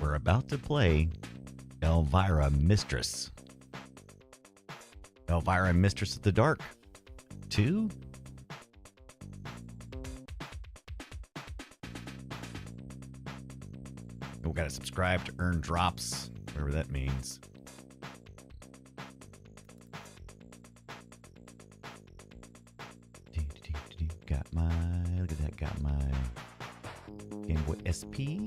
We're about to play Elvira Mistress. Elvira Mistress of the Dark 2? We gotta subscribe to earn drops, whatever that means. Got my, look at that, got my Game Boy SP.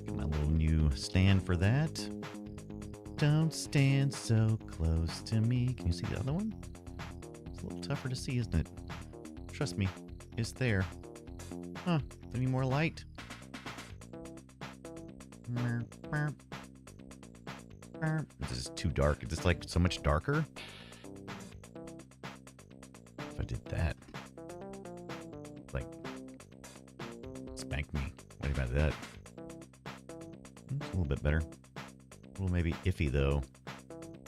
Get my little new stand for that. Don't stand so close to me. Can you see the other one? It's a little tougher to see, isn't it? Trust me, it's there. Huh, any more light? This is too dark. Is this like so much darker? If I did that, like, spank me. What about that? It's a little bit better. A little maybe iffy though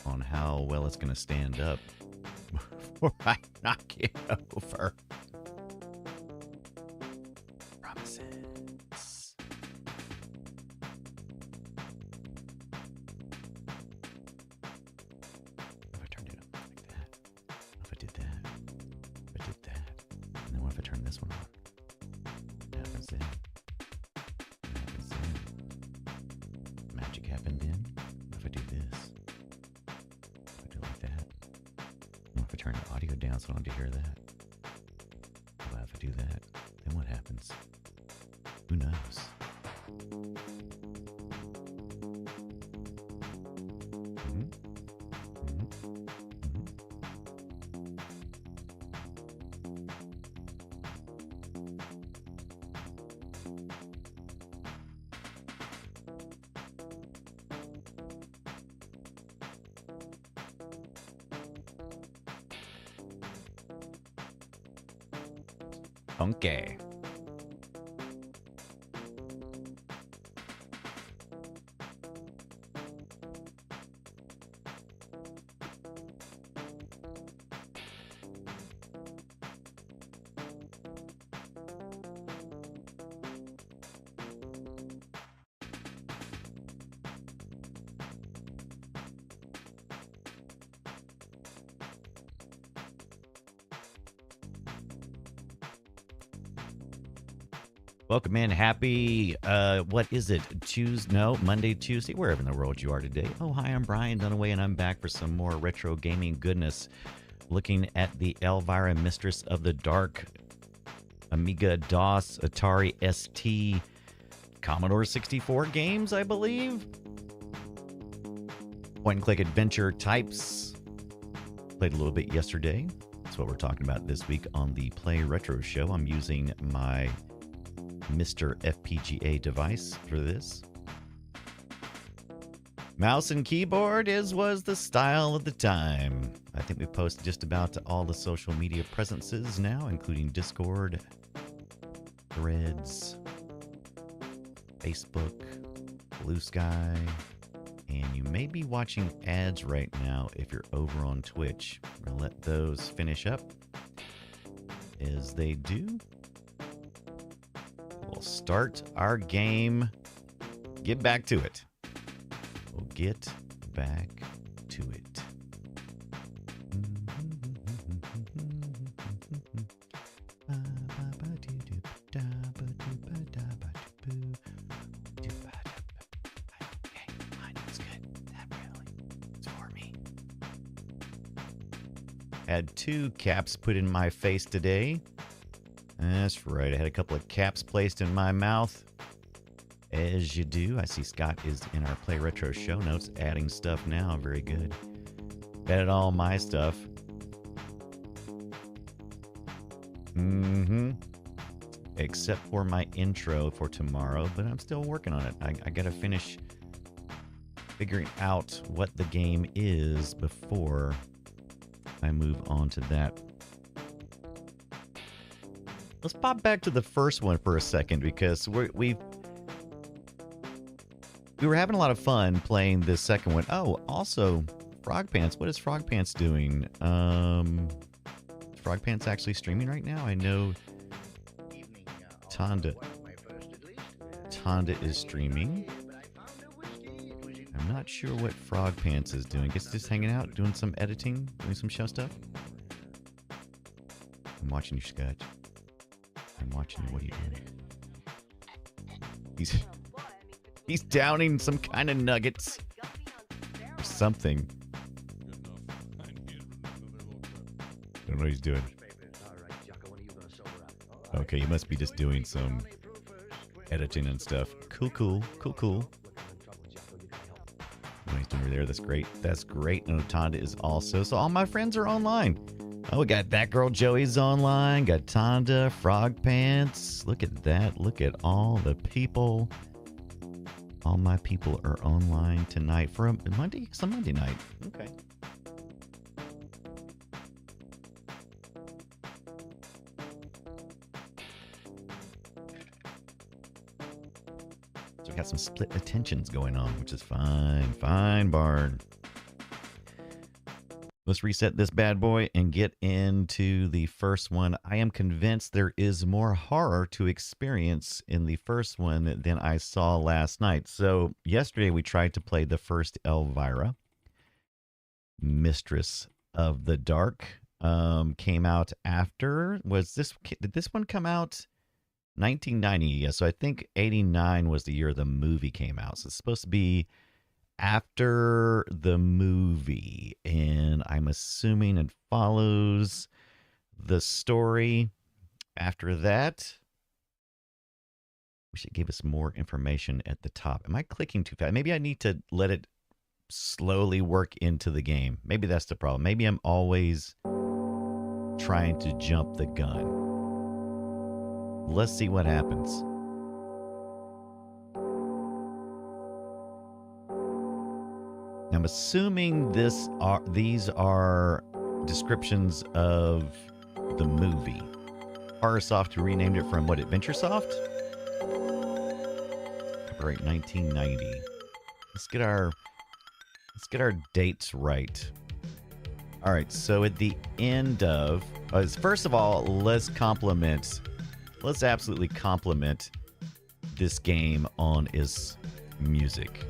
on how well it's going to stand up before I knock it over. Promises. If I turned it up like that, if I did that, if I did that, and then what if I turn this one on? What happens then? What happens then? Magic happened then. What if I do this? If I do like that? What if I turn the audio down so I don't have to hear that? do that, then what happens? Who knows? Okay. Welcome in. Happy, what is it? Monday, Tuesday, wherever in the world you are today. Oh, hi, I'm Brian Dunaway, and I'm back for some more retro gaming goodness. Looking at the Elvira, Mistress of the Dark, Amiga, DOS, Atari ST, Commodore 64 games, I believe. Point-and-click adventure types. Played a little bit yesterday. That's what we're talking about this week on the Play Retro Show. I'm using my Mr. FPGA device for this. Mouse and keyboard was the style of the time. I think we post just about to all the social media presences now, including Discord, Threads, Facebook, Blue Sky, and you may be watching ads right now if you're over on Twitch. We're going to let those finish up as they do. We'll start our game. Get back to it. We'll get back to it. Had 2 caps put in my face today. That's right. I had a couple of caps placed in my mouth. As you do. I see Scott is in our Play Retro show notes, adding stuff now. Very good. Added all my stuff. Except for my intro for tomorrow, but I'm still working on it. I got to finish figuring out what the game is before I move on to that. Let's pop back to the first one for a second because we were having a lot of fun playing this second one. Oh, also, Frog Pants. What is Frog Pants doing? Is Frog Pants actually streaming right now? I know Tonda is streaming. I'm not sure what Frog Pants is doing. Guess just hanging out, doing some editing, doing some show stuff. I'm watching you, Scott. I'm watching you. What are you doing? He's downing some kind of nuggets or something. I don't know what he's doing. Okay, he must be just doing some editing and stuff. Cool. What he's doing over there, that's great. That's great. And Tonda is also. So all my friends are online. Oh, we got that girl Joey's online. Got Tonda, Frog Pants. Look at that. Look at all the people. All my people are online tonight for a Monday. It's a Monday night. Okay. So we got some split attentions going on, which is fine. Fine, Barn. Let's reset this bad boy and get into the first one. I am convinced there is more horror to experience in the first one than I saw last night. So yesterday we tried to play the first Elvira, Mistress of the Dark. Came out after. Did this one come out 1990? Yeah, so I think 89 was the year the movie came out. So it's supposed to be after the movie, and I'm assuming it follows the story After that, wish it gave us more information at the top. Am I clicking too fast? Maybe I need to let it slowly work into the game. Maybe that's the problem. Maybe I'm always trying to jump the gun. Let's see what happens. I'm assuming these are descriptions of the movie. Horrorsoft renamed it from what, AdventureSoft? Copyright 1990. Let's get our dates right. All right, so at the end of first of all, let's absolutely compliment this game on its music.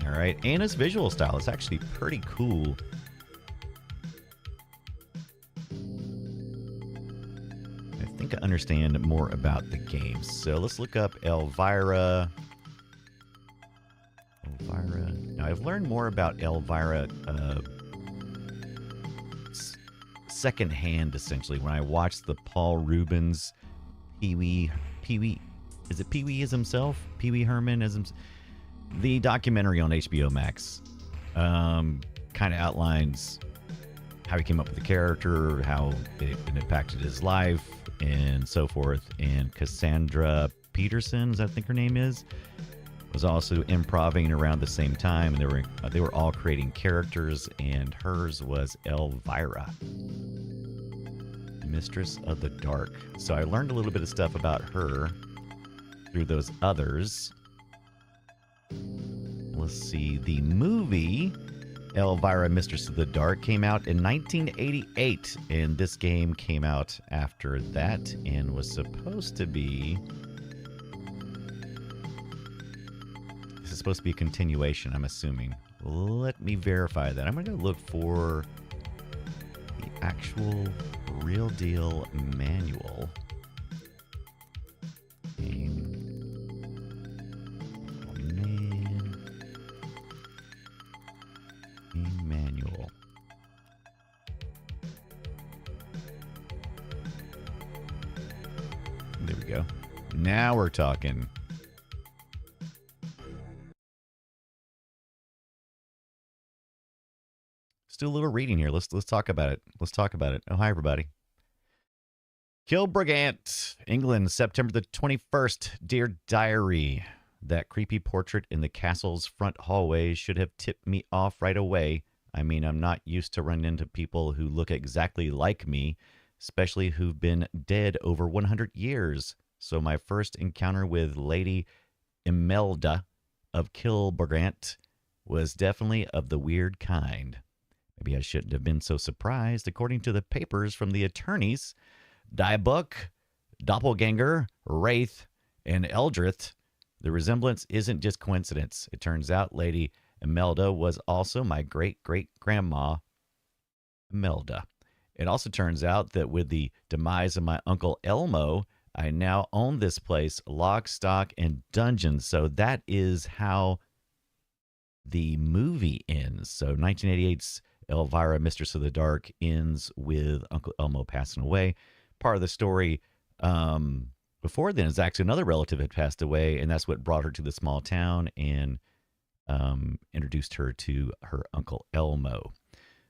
All right, and its visual style. It's actually pretty cool. I think I understand more about the game. So let's look up Elvira. Now, I've learned more about Elvira secondhand, essentially, when I watched the Paul Rubens Pee-wee, is it Pee-wee as himself? Pee-wee Herman as himself? The documentary on HBO Max kind of outlines how he came up with the character, how it impacted his life, and so forth. And Cassandra Peterson, I think her name is, was also improvising around the same time, and they were all creating characters, and hers was Elvira, Mistress of the Dark. So I learned a little bit of stuff about her through those others. Let's see. The movie Elvira, Mistress of the Dark came out in 1988, and this game came out after that and was supposed to be... This is supposed to be a continuation, I'm assuming. Let me verify that. I'm going to look for the actual real deal manual. Manual. There we go. Now we're talking. Let's do a little reading here. Let's talk about it. Let's talk about it. Oh, hi everybody. Kilbrigant, England, September the 21st. Dear Diary, that creepy portrait in the castle's front hallway should have tipped me off right away. I mean, I'm not used to running into people who look exactly like me, especially who've been dead over 100 years. So my first encounter with Lady Imelda of Kilbrigant was definitely of the weird kind. Maybe I shouldn't have been so surprised. According to the papers from the attorneys, Dyebook, Doppelganger, Wraith, and Eldrith, the resemblance isn't just coincidence. It turns out Lady Imelda was also my great-great-grandma, Imelda. It also turns out that with the demise of my Uncle Elmo, I now own this place, lock, stock, and dungeons. So that is how the movie ends. So 1988's Elvira, Mistress of the Dark, ends with Uncle Elmo passing away. Part of the story before then is actually another relative had passed away, and that's what brought her to the small town and introduced her to her Uncle Elmo.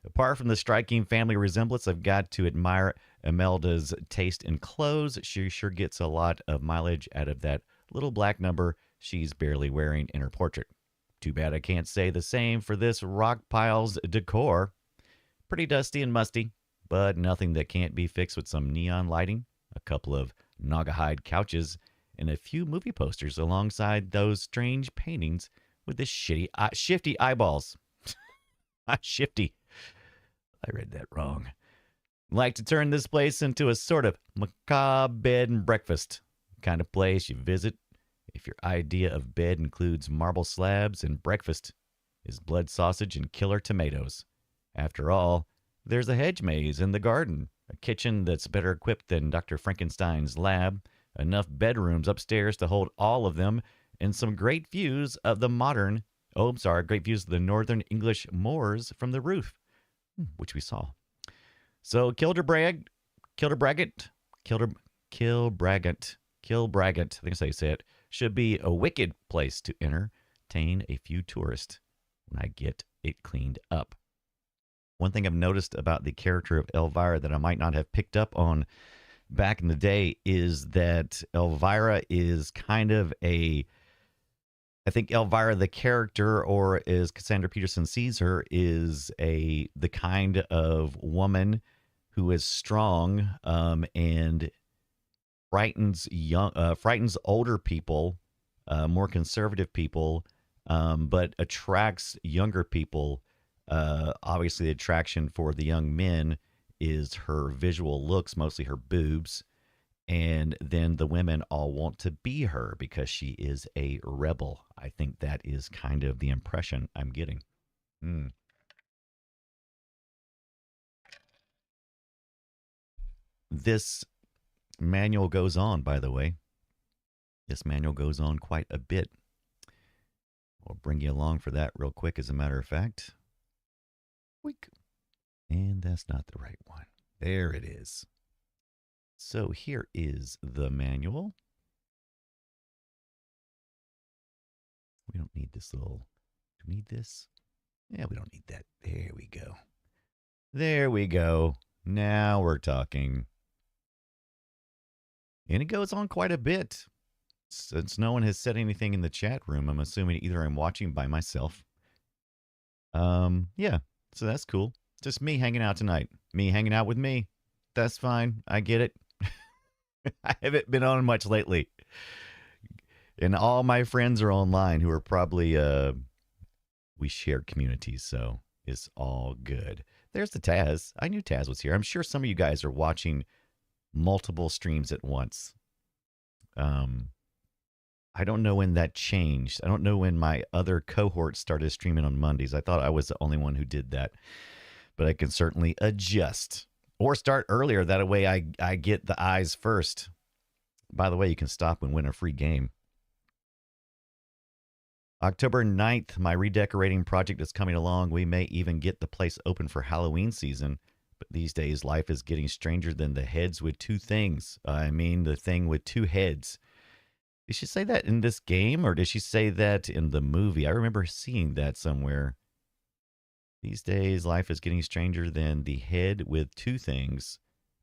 Apart from the striking family resemblance, I've got to admire Imelda's taste in clothes. She sure gets a lot of mileage out of that little black number she's barely wearing in her portrait. Too bad I can't say the same for this rock pile's decor. Pretty dusty and musty, but nothing that can't be fixed with some neon lighting, a couple of Naugahyde couches, and a few movie posters alongside those strange paintings with the shifty eyeballs. Shifty. I read that wrong. Like to turn this place into a sort of macabre bed and breakfast kind of place you visit if your idea of bed includes marble slabs and breakfast is blood sausage and killer tomatoes. After all, there's a hedge maze in the garden, a kitchen that's better equipped than Dr. Frankenstein's lab, enough bedrooms upstairs to hold all of them, and some great views of the great views of the northern English moors from the roof, which we saw. So Kilderbragget, Kilbragant, I think that's how you say it, should be a wicked place to entertain a few tourists when I get it cleaned up. One thing I've noticed about the character of Elvira that I might not have picked up on back in the day is that Elvira is kind of a, I think Elvira the character, or as Cassandra Peterson sees her, is the kind of woman who is strong, and frightens older people, more conservative people, but attracts younger people. Obviously, the attraction for the young men is her visual looks, mostly her boobs, and then the women all want to be her because she is a rebel. I think that is kind of the impression I'm getting. Mm. This manual goes on, by the way. This manual goes on quite a bit. We'll bring you along for that real quick, as a matter of fact. Weak. And that's not the right one. There it is. So here is the manual. We don't need this little, do we need this? Yeah, we don't need that. There we go. There we go. Now we're talking. And it goes on quite a bit. Since no one has said anything in the chat room, I'm assuming either I'm watching by myself. Yeah, so that's cool. Just me hanging out tonight. Me hanging out with me. That's fine. I get it. I haven't been on much lately. And all my friends are online who are probably, we share communities, so it's all good. There's the Taz. I knew Taz was here. I'm sure some of you guys are watching multiple streams at once. I don't know when that changed. I don't know when my other cohort started streaming on Mondays. I thought I was the only one who did that. But I can certainly adjust. Or start earlier. That way I get the eyes first. By the way, you can stop and win a free game. October 9th, my redecorating project is coming along. We may even get the place open for Halloween season. But these days, life is getting stranger than the heads with two things. I mean, the thing with two heads. Did she say that in this game, or did she say that in the movie? I remember seeing that somewhere. These days, life is getting stranger than the head with two things.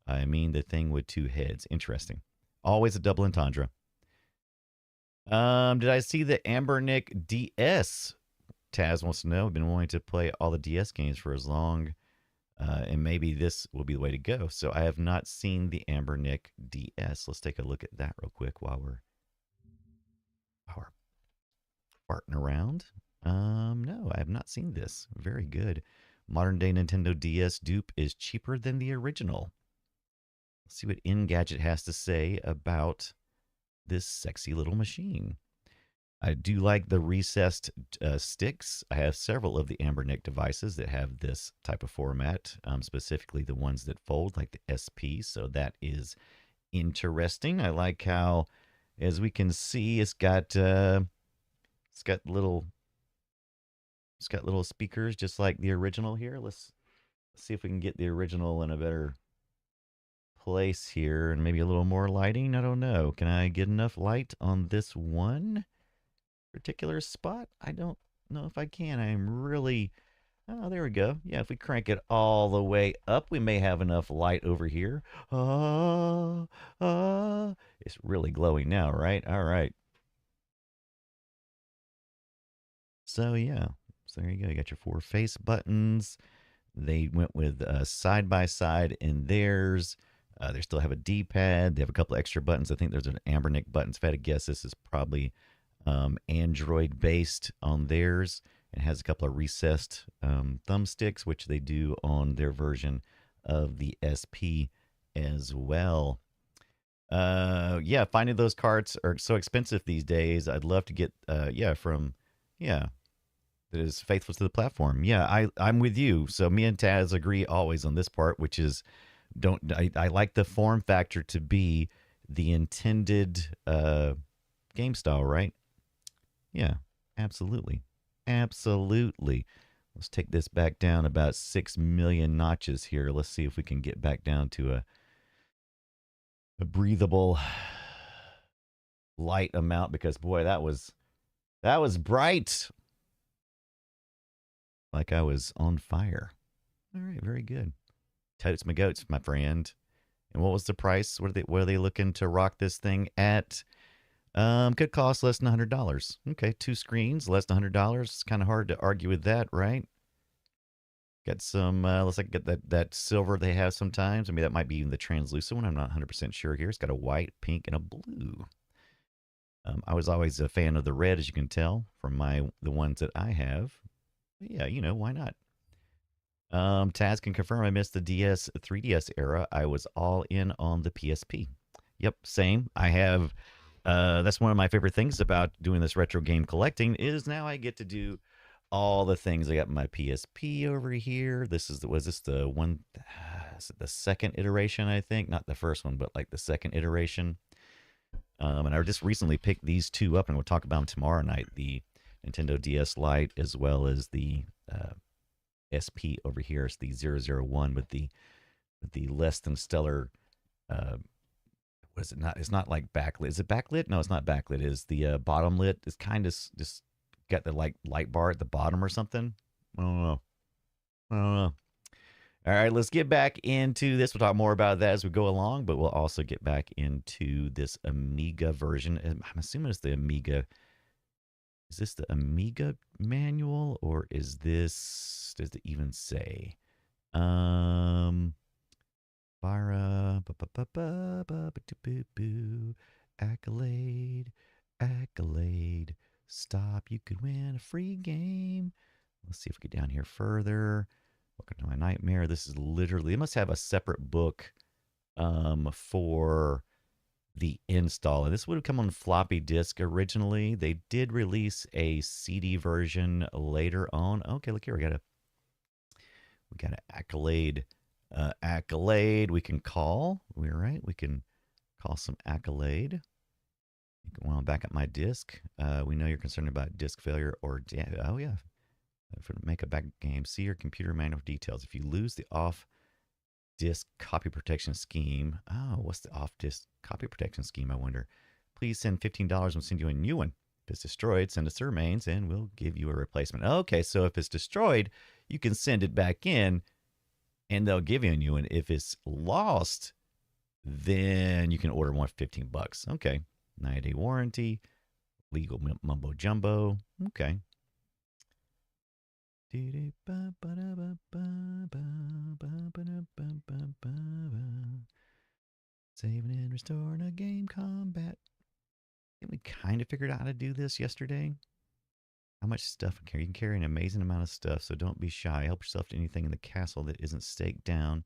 I mean, the thing with two heads. Interesting. Always a double entendre. Did I see the Ambernick DS? Taz wants to know. I've been wanting to play all the DS games for as long, and maybe this will be the way to go. So I have not seen the Ambernick DS. Let's take a look at that real quick while we're farting around. No, I have not seen this. Very good. Modern day Nintendo DS dupe is cheaper than the original. Let's see what Engadget has to say about this sexy little machine. I do like the recessed sticks. I have several of the Ambernick devices that have this type of format, specifically the ones that fold, like the SP. So that is interesting. I like how, as we can see, it's got little speakers just like the original here. Let's see if we can get the original in a better place here and maybe a little more lighting. I don't know. Can I get enough light on this one particular spot? I don't know if I can. I'm really... Oh, there we go. Yeah, if we crank it all the way up, we may have enough light over here. It's really glowing now, right? All right. So, yeah. So there you go. You got your 4 face buttons. They went with side-by-side in theirs. They still have a D-pad. They have a couple of extra buttons. I think there's an Ambernick buttons. If I had to guess, this is probably Android-based on theirs. It has a couple of recessed thumbsticks, which they do on their version of the SP as well. Yeah, finding those carts are so expensive these days. I'd love to get, that is faithful to the platform. Yeah, I'm with you. So me and Taz agree always on this part, which is I like the form factor to be the intended game style, right? Yeah, absolutely. Absolutely. Let's take this back down about 6 million notches here. Let's see if we can get back down to a breathable light amount because boy, that was bright. Like I was on fire. All right, very good. Totes my goats, my friend. And what was the price? What are they looking to rock this thing at? Could cost less than $100. Okay, 2 screens, less than $100. It's kind of hard to argue with that, right? Got some, looks like get that silver they have sometimes. I mean, that might be even the translucent one. I'm not 100% sure here. It's got a white, pink, and a blue. I was always a fan of the red, as you can tell from the ones that I have. But yeah, you know, why not? Taz can confirm I missed the 3DS era. I was all in on the PSP. Yep, same. I have. That's one of my favorite things about doing this retro game collecting is now I get to do all the things. I got my PSP over here. Was this the one? Is it the second iteration? I think not the first one, but like the second iteration. And I just recently picked these two up, and we'll talk about them tomorrow night. The Nintendo DS Lite as well as the SP over here. It's the 001 with the less than stellar. What is it not? It's not like backlit. Is it backlit? No, it's not backlit. Is the bottom lit? It's kind of just got the like light bar at the bottom or something. I don't know. All right, let's get back into this. We'll talk more about that as we go along, but we'll also get back into this Amiga version. I'm assuming it's the Amiga. Is this the Amiga manual or is this, does it even say? Elvira, accolade, stop, you could win a free game. Let's see if we get down here further. Welcome to my nightmare. This is literally, it must have a separate book for the install. And this would have come on floppy disk originally. They did release a CD version later on. Okay, look here. We got an accolade. Accolade we can call. We're right. We can call some accolade. Well, I'm back at my disk. We know you're concerned about disk failure or oh yeah. For make a back game, see your computer manual details. If you lose the off-disk copy protection scheme, what's the off-disk copy protection scheme? I wonder. Please send $15 and we'll send you a new one. If it's destroyed, send us the remains and we'll give you a replacement. Okay, so if it's destroyed, you can send it back in and they'll give you a new one. If it's lost, then you can order one for $15. Okay, 90-day warranty, legal mumbo jumbo. Okay. Saving and restoring a game combat. We kind of figured out how to do this yesterday. How much stuff you can carry? An amazing amount of stuff, so don't be shy. Help yourself to anything in the castle that isn't staked down.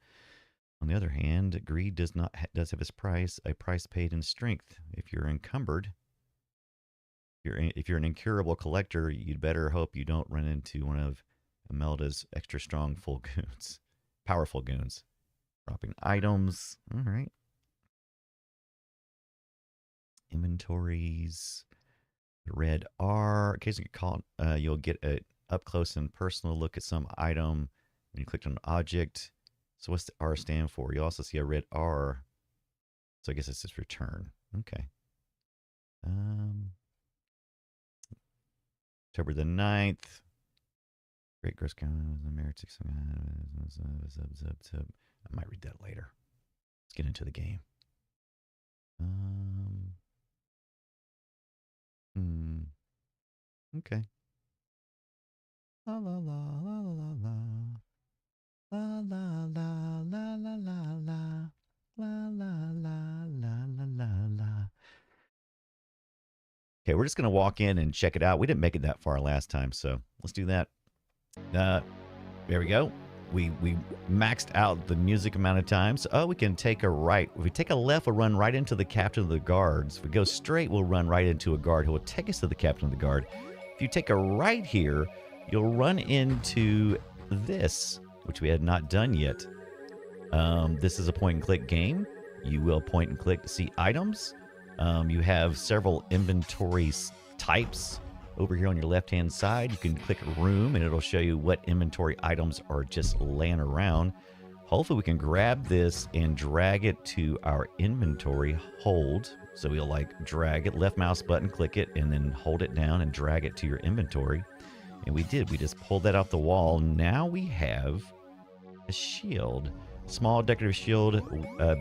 On the other hand, greed does have its price, a price paid in strength. If you're encumbered, if you're an incurable collector, you'd better hope you don't run into one of Imelda's extra strong powerful goons. Dropping items. All right. Inventories. The red R. Occasionally you'll get an up close and personal look at some item when you click on an object. So what's the R stand for? You also see a red R. So I guess it's just return. Okay. October the 9th. Great gross count. I might read that later. Let's get into the game. Okay. La la la la la la la la la la la la la la la la la la la. Okay, we're just gonna walk in and check it out. We didn't make it that far last time, so let's do that. There we go. We maxed out the music amount of times. Oh, we can take a right. If we take a left, we'll run right into the captain of the guards. If we go straight, we'll run right into a guard who will take us to the captain of the guard. If you take a right here, you'll run into this, which we had not done yet. This is a point-and-click game. You will point and click to see items. You have several inventory types. Over here on your left-hand side, you can click room, and it'll show you what inventory items are just laying around. Hopefully we can grab this and drag it to our inventory. Hold. So we'll like drag it, left mouse button, click it, and then hold it down and drag it to your inventory. And we did. We just pulled that off the wall. Now we have a shield. Small decorative shield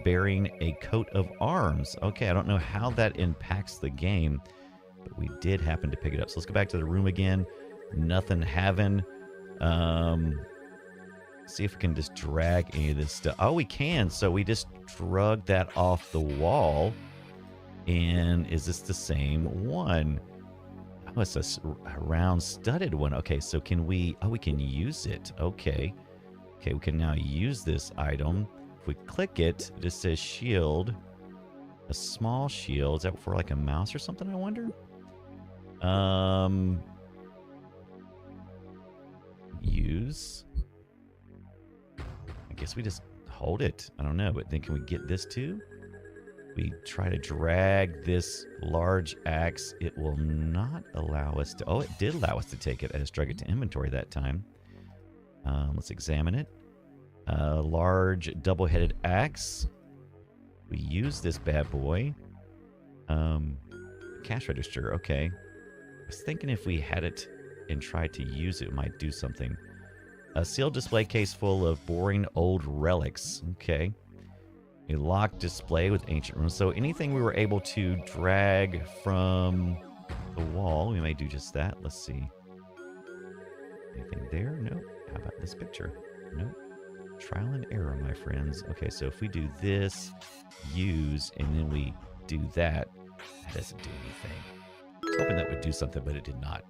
bearing a coat of arms. Okay, I don't know how that impacts the game, but we did happen to pick it up. So let's go back to the room again. Nothing having. See if we can just drag any of this stuff. Oh, we can. So we just drug that off the wall. And is this the same one? Oh, it's a round studded one. Okay, so can we... Oh, we can use it. Okay. Okay, we can now use this item. If we click it, it just says shield. A small shield. Is that for like a mouse or something, I wonder? Use. I guess we just hold it. I don't know, but then can we get this too? We try to drag this large axe. It will not allow us to... Oh, it did allow us to take it. I just drag it to inventory that time. Let's examine it. Large double-headed axe. We use this bad boy. Cash register. Okay. I was thinking if we had it and tried to use it, it might do something. A sealed display case full of boring old relics. Okay. A locked display with ancient runes. So anything we were able to drag from the wall, we may do just that. Let's see. Anything there? Nope. How about this picture? Nope. Trial and error, my friends. Okay, so if we do this, use, and then we do that, that doesn't do anything. I was hoping that would do something, but it did not.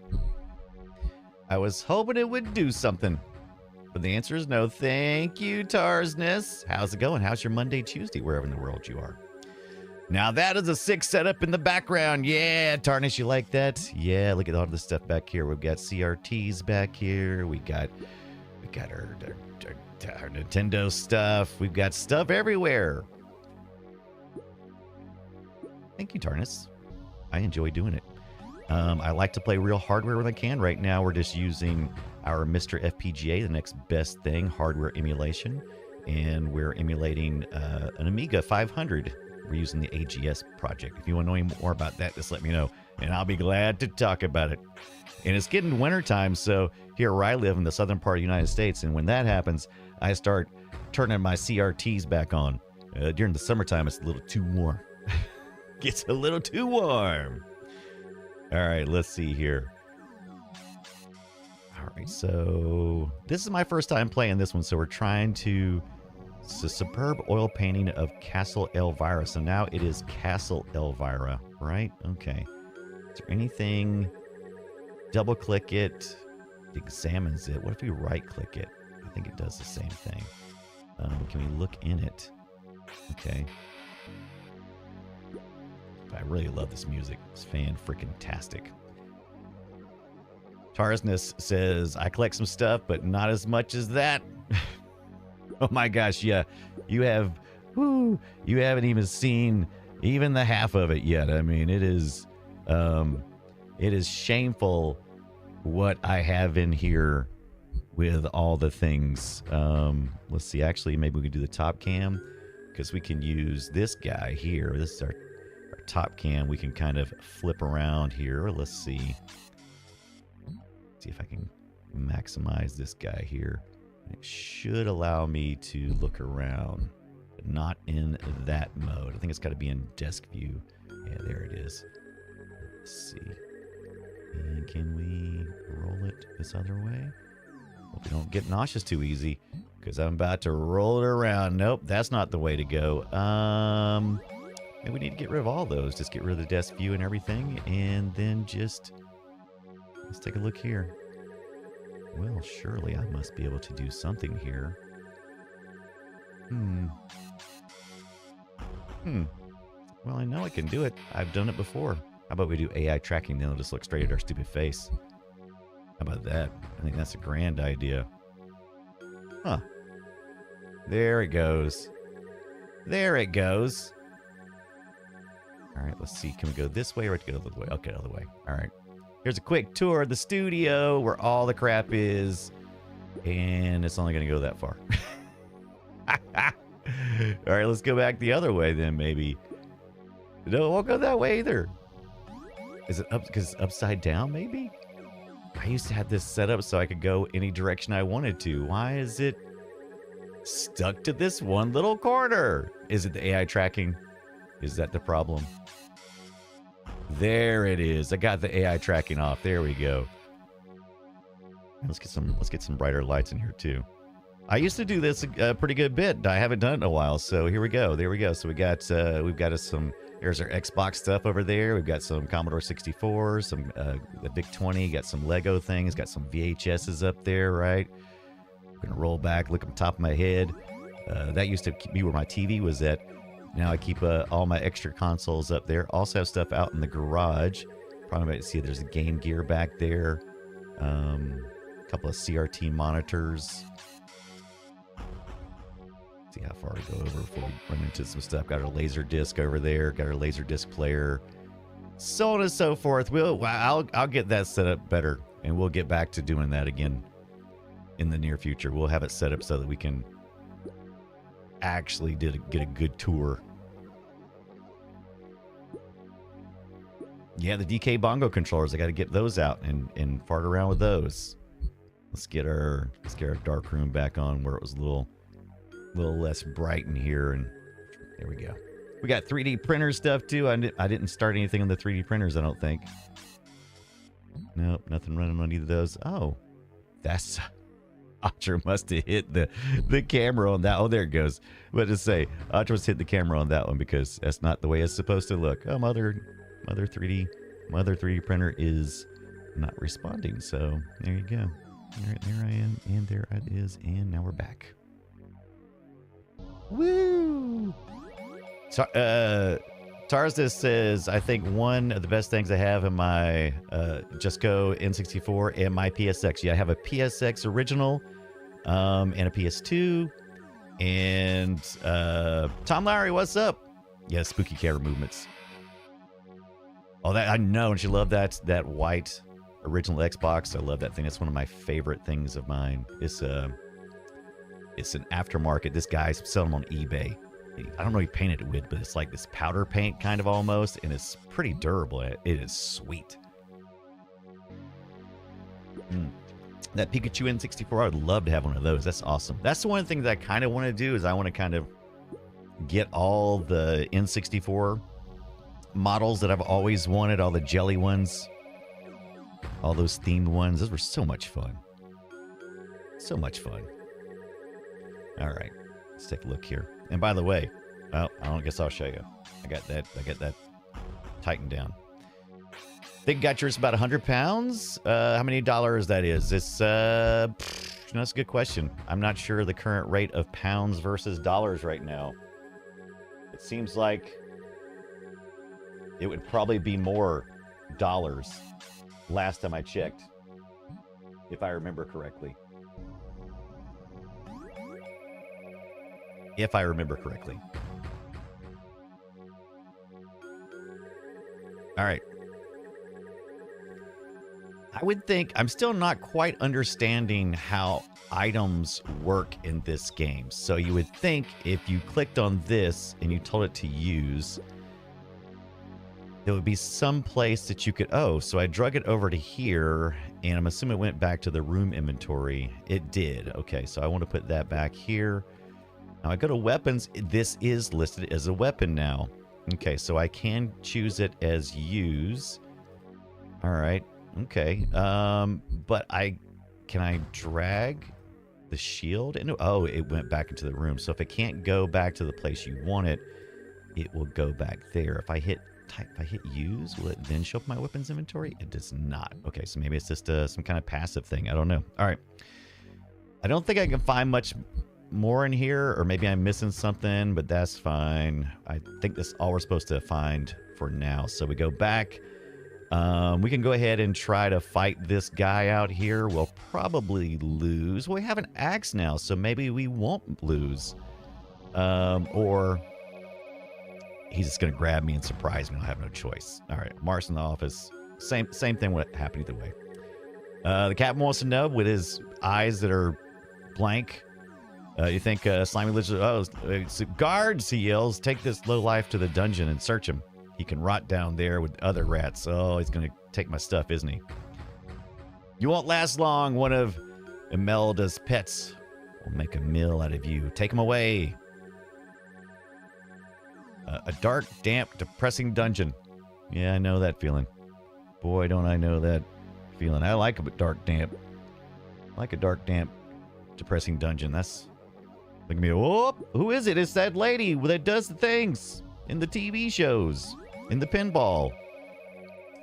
I was hoping it would do something. But the answer is no. Thank you, Tarsness. How's it going? How's your Monday, Tuesday, wherever in the world you are? Now that is a sick setup in the background. Yeah, Tarnish, you like that? Yeah, look at all the stuff back here. We've got CRTs back here. We got our Nintendo stuff. We've got stuff everywhere. Thank you, Tarnish. I enjoy doing it. I like to play real hardware when I can. Right now, we're just using our Mr. FPGA, the next best thing, hardware emulation. And we're emulating an Amiga 500. We're using the AGS project. If you want to know any more about that, just let me know, and I'll be glad to talk about it. And it's getting wintertime, so here where I live in the southern part of the United States, and when that happens, I start turning my CRTs back on. During the summertime, it's a little too warm. Gets a little too warm. All right, let's see here. All right, so this is my first time playing this one, so we're trying to... It's a superb oil painting of Castle Elvira. So now it is Castle Elvira, right? Okay. Is there anything... Double click it. It examines it. What if we right click it? I think it does the same thing. Can we look in it? Okay. I really love this music. It's fan-freaking-tastic. Tarsness says, I collect some stuff, but not as much as that. Oh my gosh, yeah. You haven't even seen even the half of it yet. I mean, it is shameful what I have in here with all the things. Let's see, actually, maybe we can do the top cam, because we can use this guy here. This is our top cam. We can kind of flip around here. Let's see. See if I can maximize this guy here. It should allow me to look around, but not in that mode. I think it's got to be in desk view. Yeah, there it is. Let's see. And can we roll it this other way? Hope we don't get nauseous too easy, because I'm about to roll it around. Nope, that's not the way to go. Maybe we need to get rid of all those. Just get rid of the desk view and everything, and then just... Let's take a look here. Well, surely I must be able to do something here. Well, I know I can do it. I've done it before. How about we do AI tracking, then it'll just look straight at our stupid face. How about that? I think that's a grand idea. Huh. There it goes. There it goes. All right, let's see. Can we go this way or go the other way? Okay, the other way. All right. Here's a quick tour of the studio where all the crap is. And it's only going to go that far. All right, let's go back the other way then, maybe. No, it won't go that way either. Is it up because it's upside down, maybe? I used to have this set up so I could go any direction I wanted to. Why is it stuck to this one little corner? Is it the AI tracking? Is that the problem? There it is. I got the AI tracking off. There we go. Let's get some brighter lights in here too. I used to do this a pretty good bit. I haven't done it in a while, so here we go. There we go. So we've got some. There's our Xbox stuff over there. We've got some Commodore 64, some the VIC 20. Got some Lego things. Got some VHSs up there, right? I'm gonna roll back, look at the top of my head. That used to be where my TV was at. Now I keep all my extra consoles up there. Also have stuff out in the garage. Probably might see there's a Game Gear back there. A couple of CRT monitors. See how far we go over before we run into some stuff. Got our laser disc over there. Got our laser disc player. So on and so forth. I'll get that set up better, and we'll get back to doing that again in the near future. We'll have it set up so that we can actually get a good tour. Yeah, the DK bongo controllers. I got to get those out and fart around with those. Let's get our dark room back on where it was a little less bright in here, and there we go. We got 3D printer stuff too. I didn't start anything on the 3D printers, I don't think. Nope, nothing running on either of those. Oh, that's Audra must have hit the camera on that. Oh, there it goes. What to say? Audra must hit the camera on that one because that's not the way it's supposed to look. Oh, mother 3D printer is not responding. So there you go. There I am, and there it is, and now we're back. Woo! Tarzis says, I think one of the best things I have in my Just Go N64 and my PSX. Yeah, I have a PSX original and a PS2. And Tom Lowry, what's up? Yeah, spooky camera movements. Oh, that I know, and she loved that white original Xbox. I love that thing. That's one of my favorite things of mine. It's an aftermarket. This guy's selling them on eBay. I don't know what he painted it with, but it's like this powder paint kind of almost, and it's pretty durable. It is sweet. That Pikachu N64, I would love to have one of those. That's awesome. That's the one thing that I kind of want to do is I want to kind of get all the N64 models that I've always wanted, all the jelly ones, all those themed ones. Those were so much fun. So much fun. All right, let's take a look here. And by the way, I guess I'll show you. I got that tightened down. Think got yours about 100 pounds. How many dollars that is? It's that's a good question. I'm not sure the current rate of pounds versus dollars right now. It seems like it would probably be more dollars last time I checked, if I remember correctly. If I remember correctly. All right. I would think, I'm still not quite understanding how items work in this game. So you would think if you clicked on this and you told it to use, there would be some place that you could, so I drug it over to here, and I'm assuming it went back to the room inventory. It did. Okay, so I want to put that back here. Now I go to weapons. This is listed as a weapon now. Okay, so I can choose it as use. All right. Okay. But can I drag the shield? It went back into the room. So if it can't go back to the place you want it, it will go back there. If I hit use, will it then show up my weapons inventory? It does not. Okay, so maybe it's just some kind of passive thing. I don't know. All right. I don't think I can find much more in here, or maybe I'm missing something, but that's fine. I think that's all we're supposed to find for now. So we go back. We can go ahead and try to fight this guy out here. We'll probably lose. Well, we have an axe now, so maybe we won't lose. Or he's just going to grab me and surprise me. I'll have no choice. All right, Mars in the office. Same thing would happen either way. The captain wants to know, with his eyes that are blank, You think slimy lizard? Oh, guards! He yells. Take this lowlife to the dungeon and search him. He can rot down there with other rats. Oh, he's gonna take my stuff, isn't he? You won't last long. One of Imelda's pets will make a meal out of you. Take him away. A dark, damp, depressing dungeon. Yeah, I know that feeling. Boy, don't I know that feeling. I like a dark, damp. I like a dark, damp, depressing dungeon. That's... Look at me. Oh, who is it? It's that lady that does the things in the TV shows, in the pinball.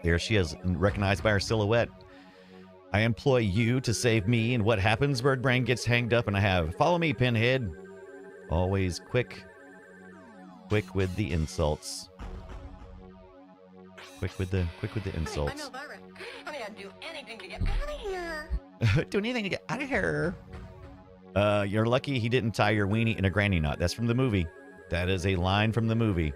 There she is, recognized by her silhouette. I employ you to save me, and what happens? Birdbrain gets hanged up, and I have, follow me, Pinhead. Always quick with the insults. Quick with the insults. I'm Elvira. I mean, I'd do anything to get out of here. Do anything to get out of here. You're lucky he didn't tie your weenie in a granny knot. That's from the movie. That is a line from the movie.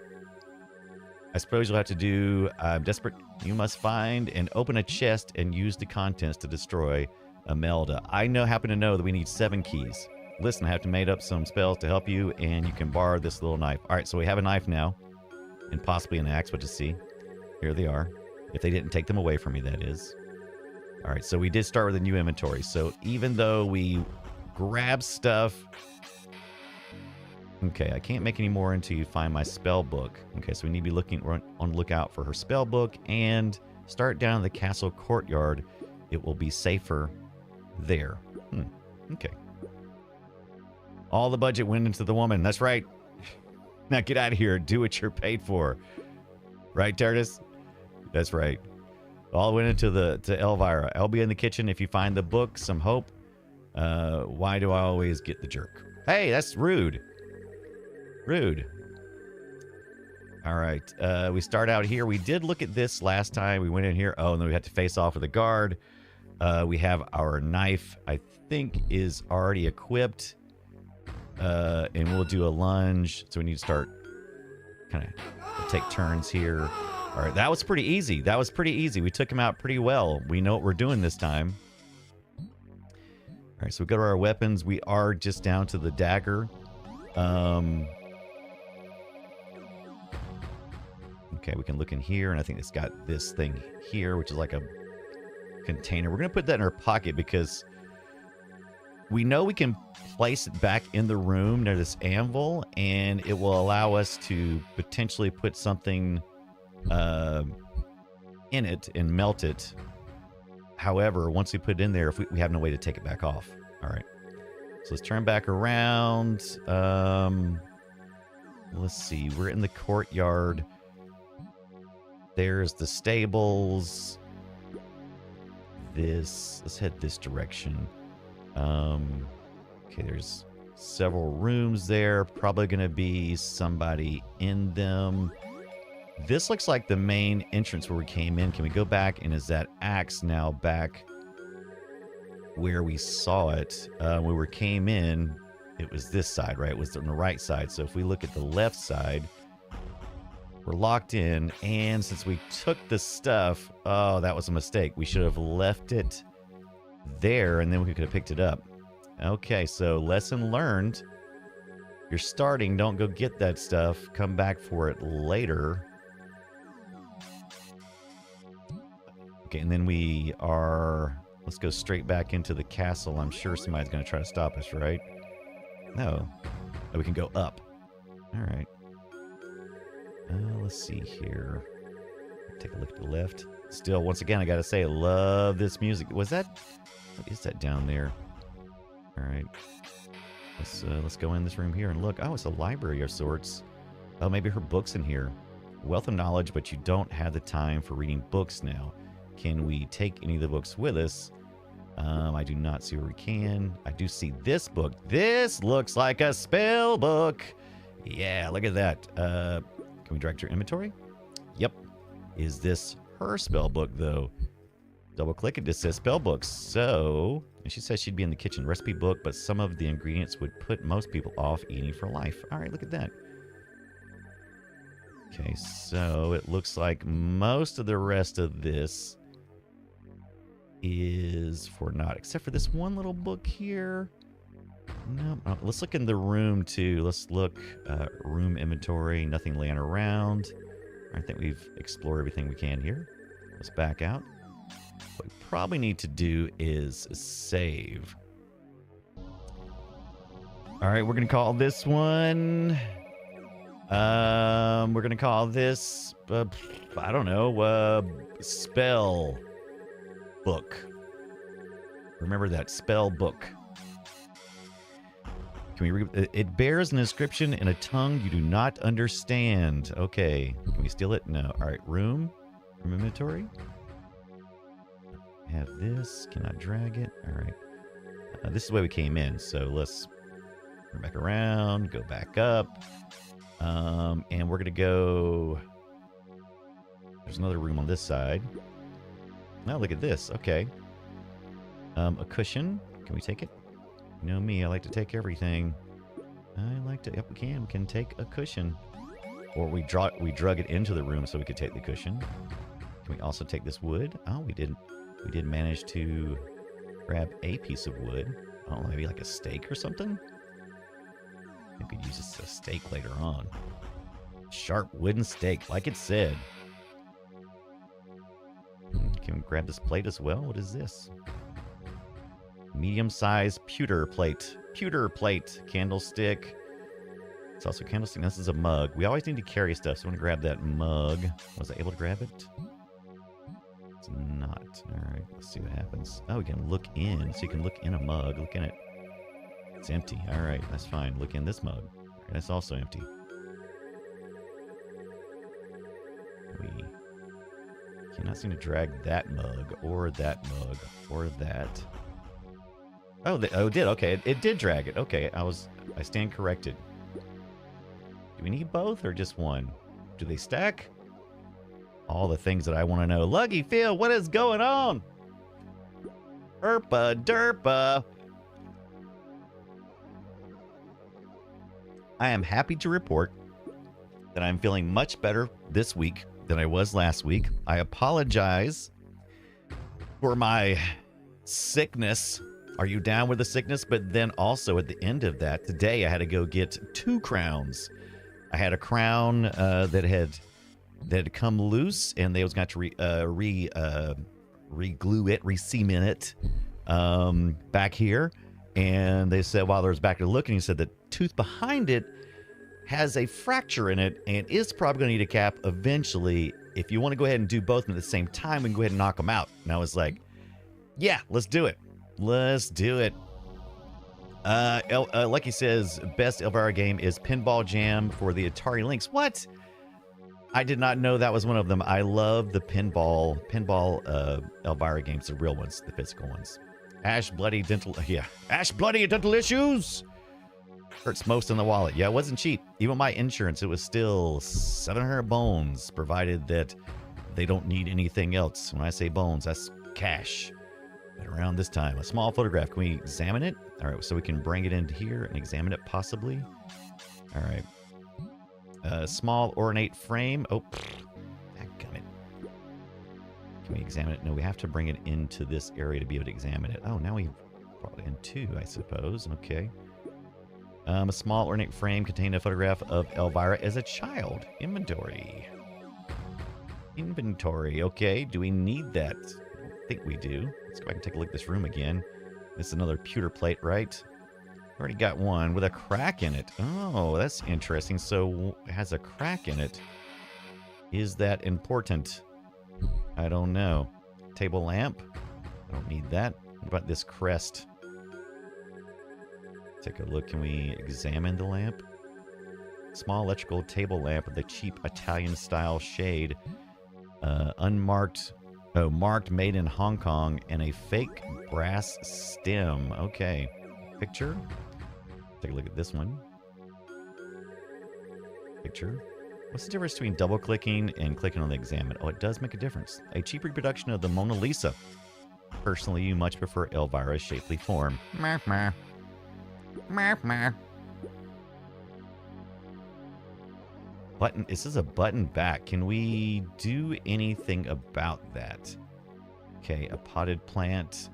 I suppose you'll have to do, I'm desperate. You must find and open a chest and use the contents to destroy Imelda. I happen to know that we need 7 keys. Listen, I have to make up some spells to help you, and you can borrow this little knife. All right, so we have a knife now, and possibly an axe, but to see. Here they are. If they didn't take them away from me, that is. All right, so we did start with a new inventory. So even though we grab stuff... Okay, I can't make any more until you find my spell book. Okay, so we need to be looking on the lookout for her spell book and start down in the castle courtyard. It will be safer there. Okay. All the budget went into the woman. That's right. Now get out of here. Do what you're paid for. Right, Tardis? That's right. All went into to Elvira. I'll be in the kitchen if you find the book. Some hope. Why do I always get the jerk? Hey, that's rude. Rude. All right. We start out here. We did look at this last time. We went in here. Oh, and then we had to face off with a guard. We have our knife, I think, is already equipped. And we'll do a lunge. So we need to start kind of take turns here. All right. That was pretty easy. That was pretty easy. We took him out pretty well. We know what we're doing this time. All right. So we go to our weapons. We are just down to the dagger. Okay, we can look in here, and I think it's got this thing here, which is like a container. We're going to put that in our pocket because we know we can place it back in the room near this anvil, and it will allow us to potentially put something in it and melt it. However, once we put it in there, if we have no way to take it back off. All right. So let's turn back around. Let's see. We're in the courtyard. There's the stables. Let's head this direction. Okay, there's several rooms there. Probably going to be somebody in them. This looks like the main entrance where we came in. Can we go back? And is that axe now back where we saw it? When we came in, it was this side, right? It was on the right side. So if we look at the left side, we're locked in. And since we took the stuff, oh, that was a mistake. We should have left it there, and then we could have picked it up. Okay, so lesson learned. You're starting. Don't go get that stuff. Come back for it later. Okay, and then we are... Let's go straight back into the castle. I'm sure somebody's going to try to stop us, right? No. Oh, we can go up. All right. Let's see here. Take a look at the left. Still, once again, I got to say, I love this music. Was that... What is that down there? All right. Let's go in this room here and look. Oh, it's a library of sorts. Oh, maybe her book's in here. Wealth of knowledge, but you don't have the time for reading books now. Can we take any of the books with us? I do not see where we can. I do see this book. This looks like a spell book. Yeah, look at that. Can we direct your inventory? Yep. Is this her spell book, though? Double click, it just says spell books. So, and she says she'd be in the kitchen recipe book, but some of the ingredients would put most people off eating for life. All right, look at that. Okay, so it looks like most of the rest of this is for naught, except for this one little book here. No, let's look in the room too. Let's look room inventory. Nothing laying around. I think we've explored everything we can here. Let's back out. What we probably need to do is save. All right, we're gonna call this one. We're gonna call this. I don't know. Spell book. Remember that spell book. Can we read? It bears an inscription in a tongue you do not understand. Okay. Can we steal it? No. All right. Room inventory. Have this. Cannot drag it. All right. This is the way we came in. So let's turn back around. Go back up. And we're gonna go. There's another room on this side. Now look at this. Okay. A cushion. Can we take it? You know me, I like to take everything. I like to, yep, we can take a cushion. Or we drug it into the room so we could take the cushion. Can we also take this wood? Oh, we did manage to grab a piece of wood. I don't know, maybe like a steak or something? We could use this as a steak later on. Sharp wooden steak, like it said. Can we grab this plate as well? What is this? Medium-sized pewter plate. Pewter plate. Candlestick. It's also a candlestick. This is a mug. We always need to carry stuff, so I'm going to grab that mug. Was I able to grab it? It's not. All right, let's see what happens. Oh, we can look in. So you can look in a mug. Look in it. It's empty. All right, that's fine. Look in this mug. And it's also empty. We cannot seem to drag that mug, or that mug, or that. Oh, it did. Okay, it did drag it. Okay, I stand corrected. Do we need both or just one? Do they stack? All the things that I want to know. Luggy Phil, what is going on? Erpa derpa. I am happy to report that I'm feeling much better this week than I was last week. I apologize for my sickness. Are you down with the sickness? But then also at the end of that, today I had to go get 2 crowns. I had a crown that had come loose, and they was going to re-glue it, re-cement it back here. And they said while I was back to looking, he said the tooth behind it has a fracture in it and is probably going to need a cap eventually. If you want to go ahead and do both at the same time, we can go ahead and knock them out. And I was like, yeah, let's do it. Let's do it. Lucky says, best Elvira game is Pinball Jam for the Atari Lynx. What? I did not know that was one of them. I love the pinball Elvira games, the real ones, the physical ones. Ash Bloody Dental Issues. Hurts most in the wallet. Yeah, it wasn't cheap. Even my insurance, it was still 700 bones, provided that they don't need anything else. When I say bones, that's cash. But around this time, a small photograph. Can we examine it? All right, so we can bring it into here and examine it possibly. All right. Small ornate frame. Oh, dadgummit. Can we examine it? No, we have to bring it into this area to be able to examine it. Oh, now we've brought it in too, I suppose. Okay. A small ornate frame containing a photograph of Elvira as a child. Inventory. Inventory. Okay. Do we need that? I think we do. Let's go back and take a look at this room again. This is another pewter plate, right? Already got one with a crack in it. Oh, that's interesting. So it has a crack in it. Is that important? I don't know. Table lamp. I don't need that. What about this crest? Take a look. Can we examine the lamp? Small electrical table lamp with a cheap Italian-style shade. Unmarked. Oh, marked, made in Hong Kong, and a fake brass stem. Okay. Picture. Take a look at this one. Picture. What's the difference between double-clicking and clicking on the examine? Oh, it does make a difference. A cheap reproduction of the Mona Lisa. Personally, you much prefer Elvira's shapely form. Meh, meh. Meh, meh. Button. This is a button back. Can we do anything about that? Okay, a potted plant.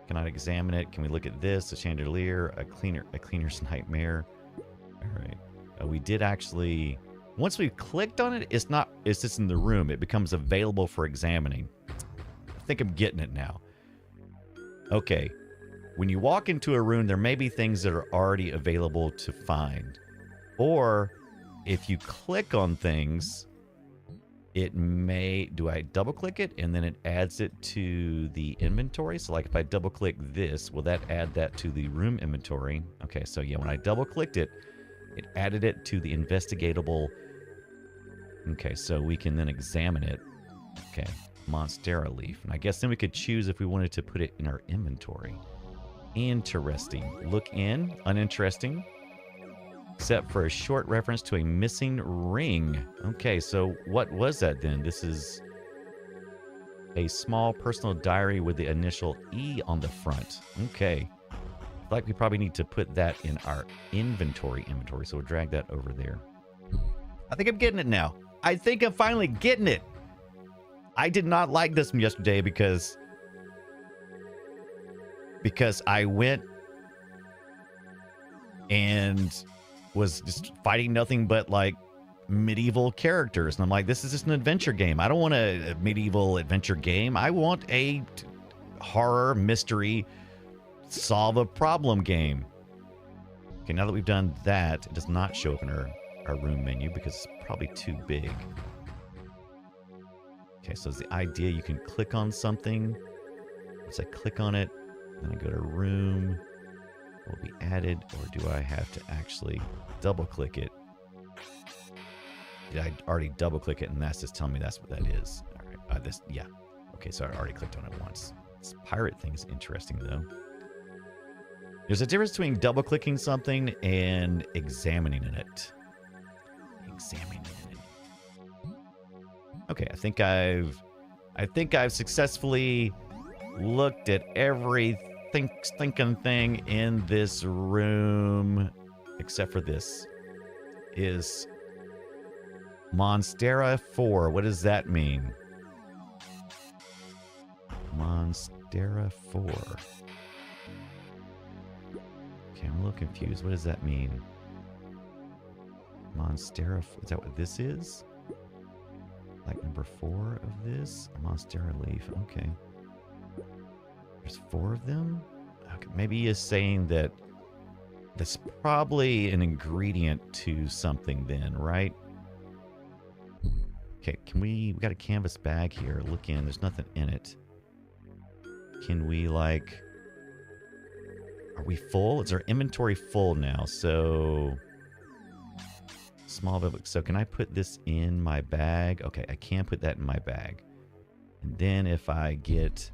Cannot examine it. Can we look at this? A chandelier, a cleaner's nightmare. All right. We did actually, once we clicked on it, it's just in the room. It becomes available for examining. I think I'm getting it now. Okay. When you walk into a room, there may be things that are already available to find. Or if you click on things, it may, do I double click it and then it adds it to the inventory? So like if I double click this, will that add that to the room inventory? Okay, so yeah, when I double clicked it, it added it to the investigatable. Okay, so we can then examine it. Okay, Monstera leaf. And I guess then we could choose if we wanted to put it in our inventory. Interesting. Look in, uninteresting. Except for a short reference to a missing ring. Okay, so what was that then? This is a small personal diary with the initial E on the front. Okay. I feel like we probably need to put that in our inventory. So we'll drag that over there. I think I'm getting it now. I think I'm finally getting it. I did not like this from yesterday because I went and was just fighting nothing but like medieval characters. And I'm like, this is just an adventure game. I don't want a medieval adventure game. I want a horror, mystery, solve a problem game. Okay, now that we've done that, it does not show up in our room menu because it's probably too big. Okay, so it's the idea you can click on something. Once I click on it, then I go to room, will be added, or do I have to actually double click it? Did I already double click it and that's just telling me that's what that is? All right, yeah. Okay, so I already clicked on it once. This pirate thing is interesting though. There's a difference between double clicking something and examining it. Examining it. Okay, I think I've successfully looked at every thinking thing in this room, except for this. Is Monstera 4. What does that mean? Monstera 4. Okay, I'm a little confused. What does that mean? Monstera, is that what this is? Like number 4 of this? Monstera leaf, okay. There's 4 of them? Okay, maybe he is saying that that's probably an ingredient to something then, right? Okay, we got a canvas bag here. Look in, there's nothing in it. Can we like, are we full? Is our inventory full now? So, small, so can I put this in my bag? Okay, I can put that in my bag. And then if I get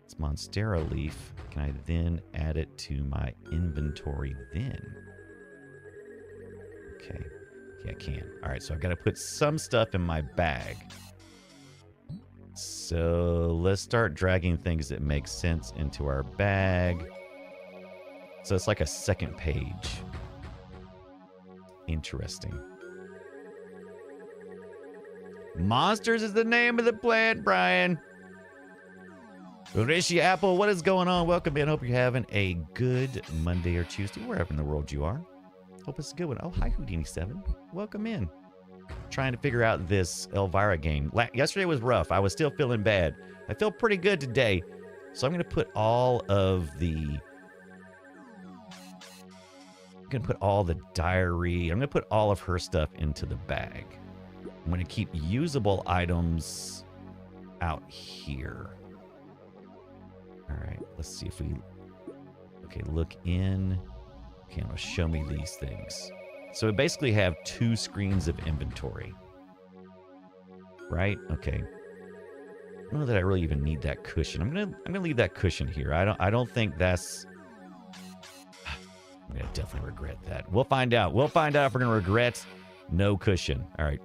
it's Monstera leaf, can I then add it to my inventory then? Okay. Yeah, I can. All right, so I've got to put some stuff in my bag. So let's start dragging things that make sense into our bag. So it's like a second page. Interesting. Monsters is the name of the plant, Brian. Rishi Apple, what is going on? Welcome in. Hope you're having a good Monday or Tuesday, wherever in the world you are. Hope it's a good one. Oh, hi, Houdini7. Welcome in. Trying to figure out this Elvira game. Yesterday was rough. I was still feeling bad. I feel pretty good today. So I'm going to put all of the... I'm going to put all the diary. I'm going to put all of her stuff into the bag. I'm going to keep usable items out here. All right, let's see if we... Okay, look in. Okay, it'll show me these things. So we basically have 2 screens of inventory. Right? Okay. I don't know that I really even need that cushion. I'm gonna leave that cushion here. I don't think that's... I'm gonna definitely regret that. We'll find out. We'll find out if we're gonna regret no cushion. All right.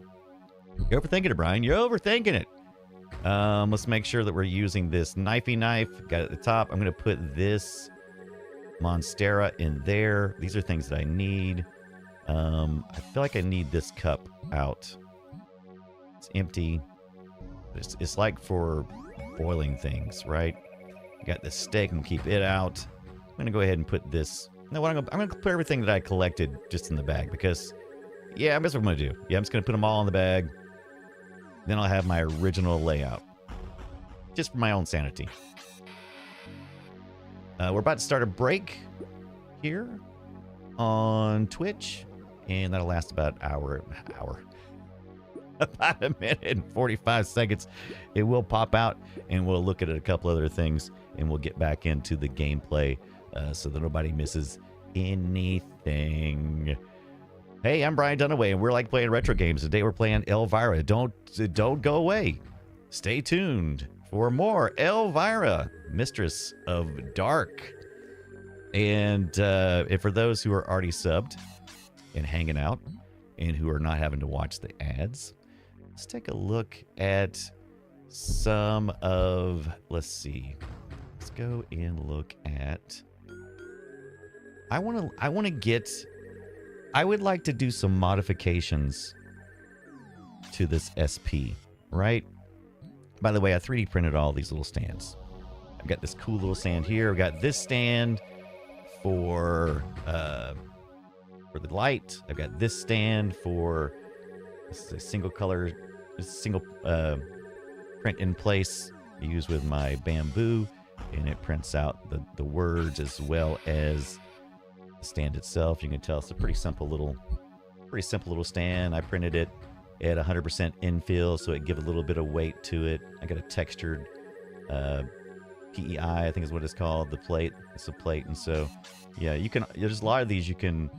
You're overthinking it, Brian. You're overthinking it. Let's make sure that we're using this knifey knife. Got it at the top. I'm going to put this Monstera in there. These are things that I need. I feel like I need this cup out. It's empty. It's like for boiling things, right? Got this steak and keep it out. I'm going to go ahead and put this. No, I'm going to put everything that I collected just in the bag because, yeah, that's what I'm going to do. Yeah, I'm just going to put them all in the bag. Then I'll have my original layout. Just for my own sanity. We're about to start a break here on Twitch. And that'll last about an hour. About a minute and 45 seconds. It will pop out and we'll look at a couple other things and we'll get back into the gameplay so that nobody misses anything. Hey, I'm Brian Dunaway and we're like playing retro games. Today we're playing Elvira. Don't go away. Stay tuned for more Elvira, Mistress of Dark. And for those who are already subbed and hanging out and who are not having to watch the ads, let's take a look at some of, let's see. Let's go and look at, I would like to do some modifications to this SP, right? By the way, I 3D printed all these little stands. I've got this cool little stand here. I've got this stand for the light. I've got this stand for, this is a single color, single print in place used with my bamboo, and it prints out the words as well as the stand itself. You can tell it's a pretty simple little stand. I printed it at 100% infill, so it gives a little bit of weight to it. I got a textured PEI, I think is what it's called, the plate. It's a plate, and so yeah, you can. There's a lot of these you can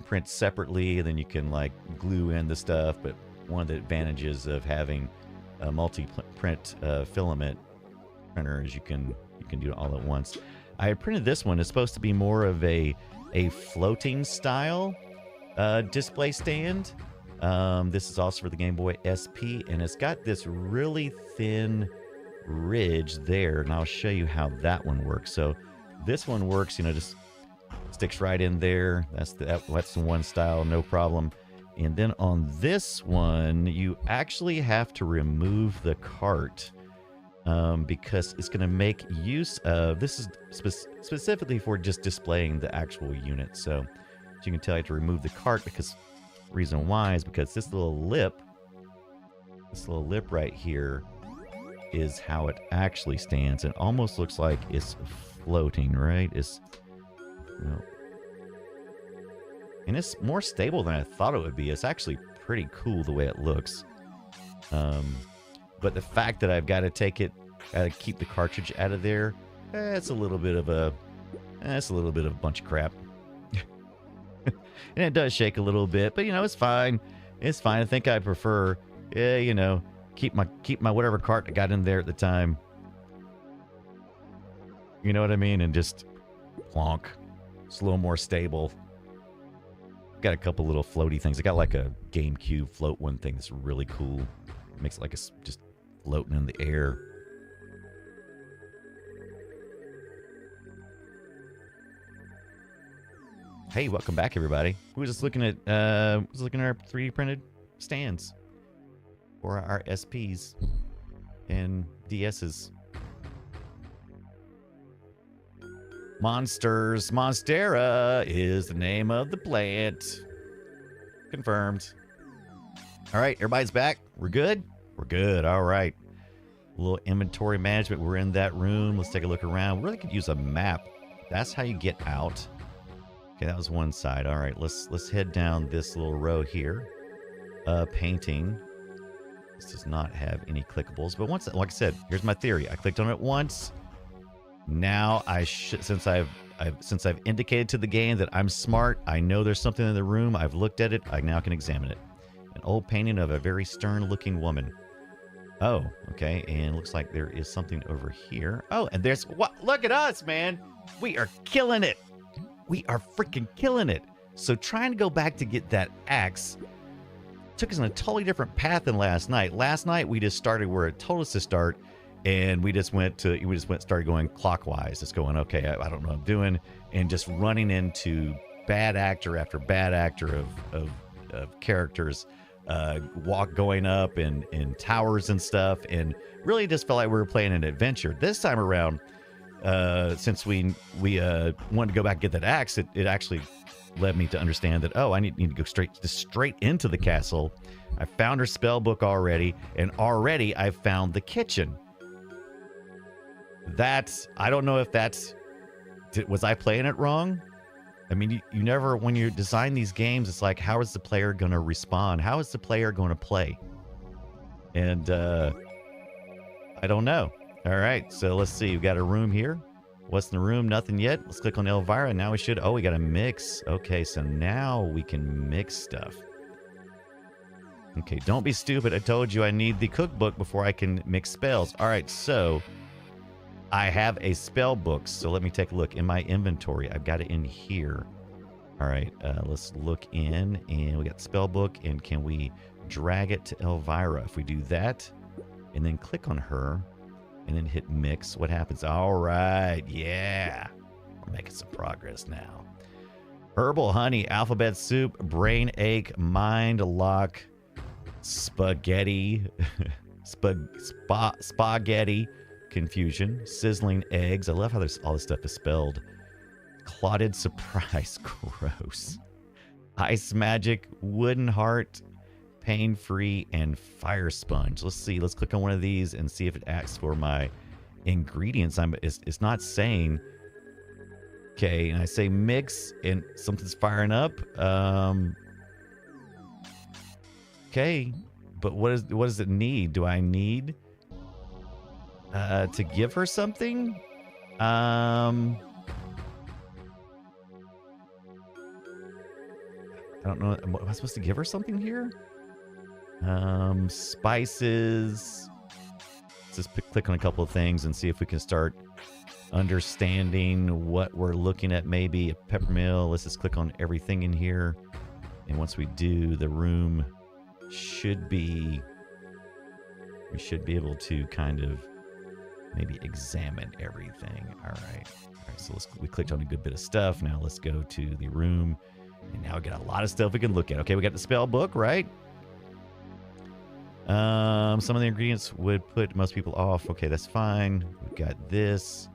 print separately, and then you can like glue in the stuff. But one of the advantages of having a multi-print filament printer is you can do it all at once. I printed this one. It's supposed to be more of a floating style display stand. This is also for the Game Boy SP, and it's got this really thin ridge there, and I'll show you how that one works. So this one works, just sticks right in there. That's the one style, no problem. And then on this one, you actually have to remove the cart because it's going to make use of, this is specifically for just displaying the actual unit. So as you can tell, I have to remove the cart because reason why is because this little lip right here is how it actually stands. It almost looks like it's floating, right? And it's more stable than I thought it would be. It's actually pretty cool the way it looks. But the fact that I've got to keep the cartridge out of there, it's a little bit of a bunch of crap. And it does shake a little bit, but it's fine. It's fine. I think I prefer, keep my whatever cart I got in there at the time. You know what I mean? And just plonk. It's a little more stable. Got a couple little floaty things. I got like a GameCube float one thing that's really cool. It makes it like it's just floating in the air. Hey, welcome back, everybody. We were just looking at our 3D printed stands for our SPs and DSs. Monsters. Monstera is the name of the plant. Confirmed. All right, everybody's back. We're good? We're good. All right. A little inventory management. We're in that room. Let's take a look around. We really could use a map. That's how you get out. Okay, that was one side. All right, let's head down this little row here. Painting. This does not have any clickables, but once, like I said, here's my theory. I clicked on it once. Now since I've indicated to the game that I'm smart, I know there's something in the room. I've looked at it. I now can examine it. An old painting of a very stern-looking woman. Oh, okay. And looks like there is something over here. Oh, and there's what? Look at us, man. We are killing it. We are freaking killing it. So trying to go back to get that axe took us on a totally different path than last night. Last night we just started where it told us to start, and we just started going clockwise. Just going, okay, I don't know what I'm doing, and just running into bad actor after bad actor of characters, going up in towers and stuff, and really just felt like we were playing an adventure. This time around, since we wanted to go back and get that axe, it actually led me to understand that, oh, I need to go straight into the castle. I found her spell book already, and already I found the kitchen. I don't know if was I playing it wrong? I mean, you never, when you design these games, it's like, how is the player going to respond? How is the player going to play? And I don't know. All right, so let's see. We've got a room here. What's in the room? Nothing yet. Let's click on Elvira. Now we should. Oh, we got to mix. Okay, so now we can mix stuff. Okay, don't be stupid. I told you I need the cookbook before I can mix spells. All right, so I have a spell book. So let me take a look in my inventory. I've got it in here. All right, let's look in, and we got the spell book. And can we drag it to Elvira? If we do that, and then click on her, and then hit mix, what happens? All right, yeah. We're making some progress now. Herbal honey, alphabet soup, brain ache, mind lock, spaghetti, spaghetti, confusion, sizzling eggs. I love how all this stuff is spelled. Clotted surprise, gross. Ice magic, wooden heart, pain-free, and fire sponge. Let's see. Let's click on one of these and see if it asks for my ingredients. It's not saying. Okay, and I say mix, and something's firing up. Okay, but what does it need? Do I need to give her something? I don't know. Am I supposed to give her something here? Spices. Let's just click on a couple of things and see if we can start understanding what we're looking at. Maybe a peppermill. Let's just click on everything in here. And once we do, the room should be... We should be able to kind of maybe examine everything. All right. All right, so we clicked on a good bit of stuff. Now let's go to the room. And now we got a lot of stuff we can look at. Okay, we got the spell book, right? Some of the ingredients would put most people off. Okay, that's fine. We've got this.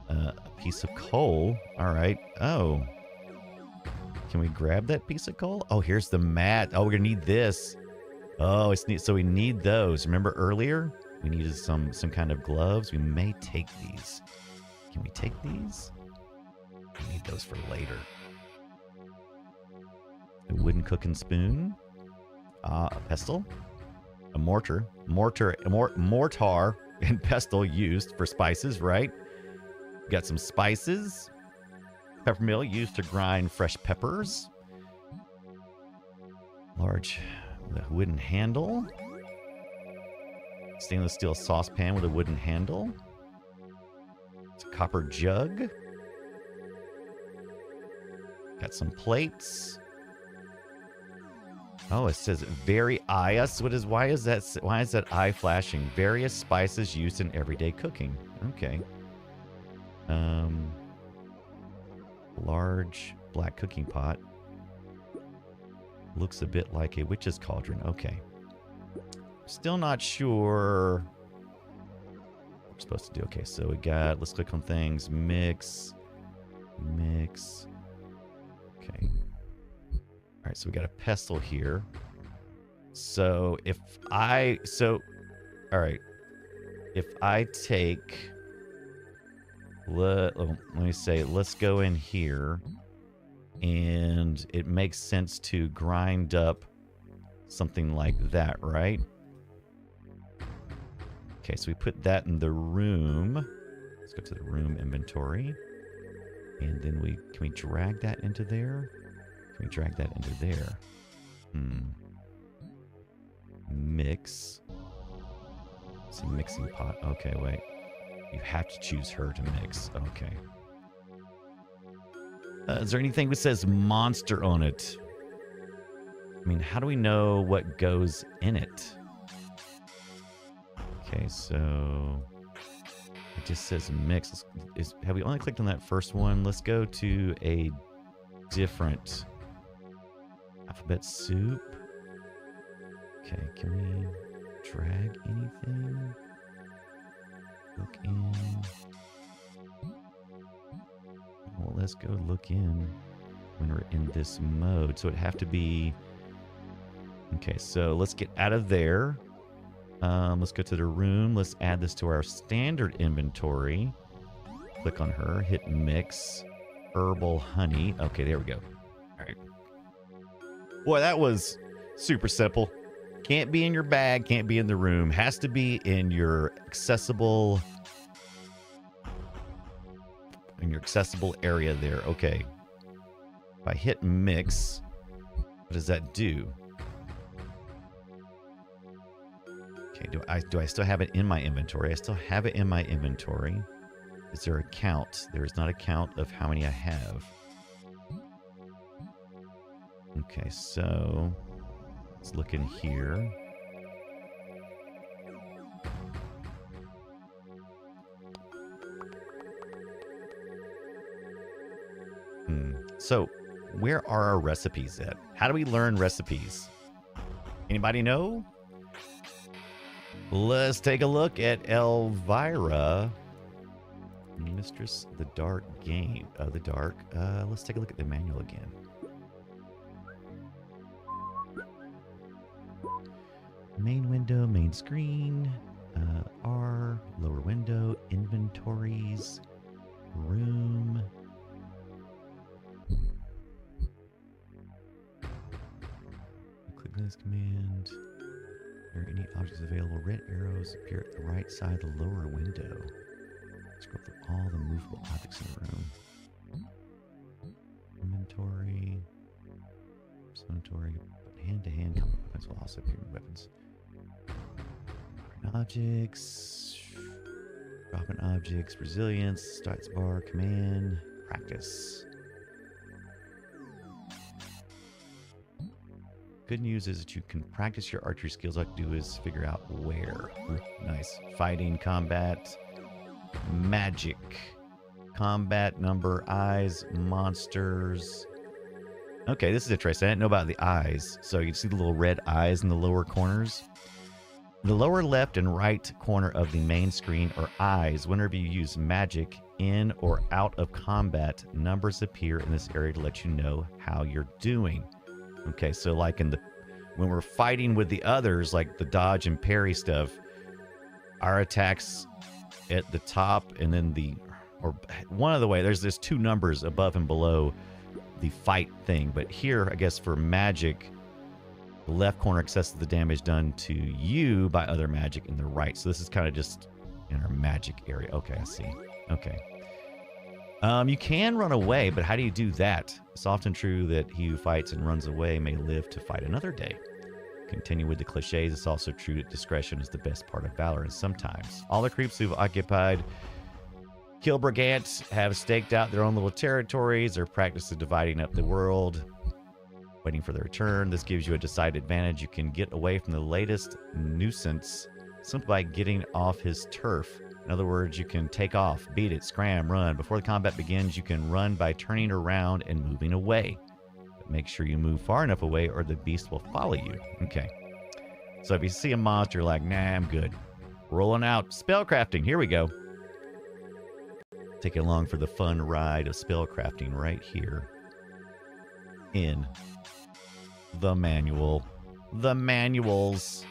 A piece of coal. All right. Oh. Can we grab that piece of coal? Oh, here's the mat. Oh, we're going to need this. Oh, so we need those. Remember earlier? We needed some kind of gloves. We may take these. Can we take these? We need those for later. A wooden cooking spoon. A pestle. A mortar and pestle used for spices, right? Got some spices. Peppermill used to grind fresh peppers. Large wooden handle. Stainless steel saucepan with a wooden handle. It's a copper jug. Got some plates. Oh, it says various. Why is that eye flashing? Various spices used in everyday cooking. Okay. Large black cooking pot. Looks a bit like a witch's cauldron. Okay. Still not sure what we're supposed to do. Okay, so let's click on things. Mix. Okay. All right, so we got a pestle here. So all right. If I take, let me say, let's go in here, and it makes sense to grind up something like that, right? Okay, so we put that in the room. Let's go to the room inventory, and then can we drag that into there? Can we drag that into there? Mix. It's a mixing pot. Okay, wait. You have to choose her to mix. Okay. Is there anything that says monster on it? I mean, how do we know what goes in it? Okay, so it just says mix. Have we only clicked on that first one? Let's go to a different alphabet soup. Okay, can we drag anything? Look in. Well, let's go look in when we're in this mode. So it'd have to be... Okay, so let's get out of there. Let's go to the room. Let's add this to our standard inventory. Click on her. Hit mix. Herbal honey. Okay, there we go. All right. Boy, that was super simple. Can't be in your bag. Can't be in the room. Has to be in your accessible... In your accessible area there. Okay. If I hit mix, what does that do? Okay, do I still have it in my inventory? I still have it in my inventory. Is there a count? There is not a count of how many I have. Okay, so let's look in here. So where are our recipes at? How do we learn recipes? Anybody know? Let's take a look at Elvira. Mistress, the dark game. Let's take a look at the manual again. Main window, main screen. R, lower window, inventories, room. Click this command. Are there any objects available? Red arrows appear at the right side of the lower window. Scroll through all the movable objects in the room. Inventory. Inventory. Hand-to-hand combat weapons will also appear in weapons. Objects. Dropping objects. Resilience. Starts bar. Command. Practice. Good news is that you can practice your archery skills. All you have to do is figure out where. Ooh, nice. Fighting, combat, magic, combat, number, eyes, monsters. Okay, this is interesting. I didn't know about the eyes. So you can see the little red eyes in the lower corners. The lower left and right corner of the main screen are eyes. Whenever you use magic in or out of combat, numbers appear in this area to let you know how you're doing. Okay, so like when we're fighting with the others, like the dodge and parry stuff, our attacks at the top and then or one of the way, there's two numbers above and below the fight thing. But here, I guess for magic, the left corner accesses the damage done to you by other magic in the right. So this is kind of just in our magic area. Okay, I see. Okay. You can run away, but how do you do that? It's often true that he who fights and runs away may live to fight another day. Continue with the cliches. It's also true that discretion is the best part of valor, and sometimes all the creeps who've occupied Kilbrigant have staked out their own little territories or practiced dividing up the world, waiting for their return. This gives you a decided advantage. You can get away from the latest nuisance simply by getting off his turf. In other words, you can take off, beat it, scram, run. Before the combat begins, you can run by turning around and moving away. But make sure you move far enough away or the beast will follow you. Okay. So if you see a monster, you're like, nah, I'm good. Rolling out spellcrafting. Here we go. Take it along for the fun ride of spellcrafting right here in the manual. The manuals.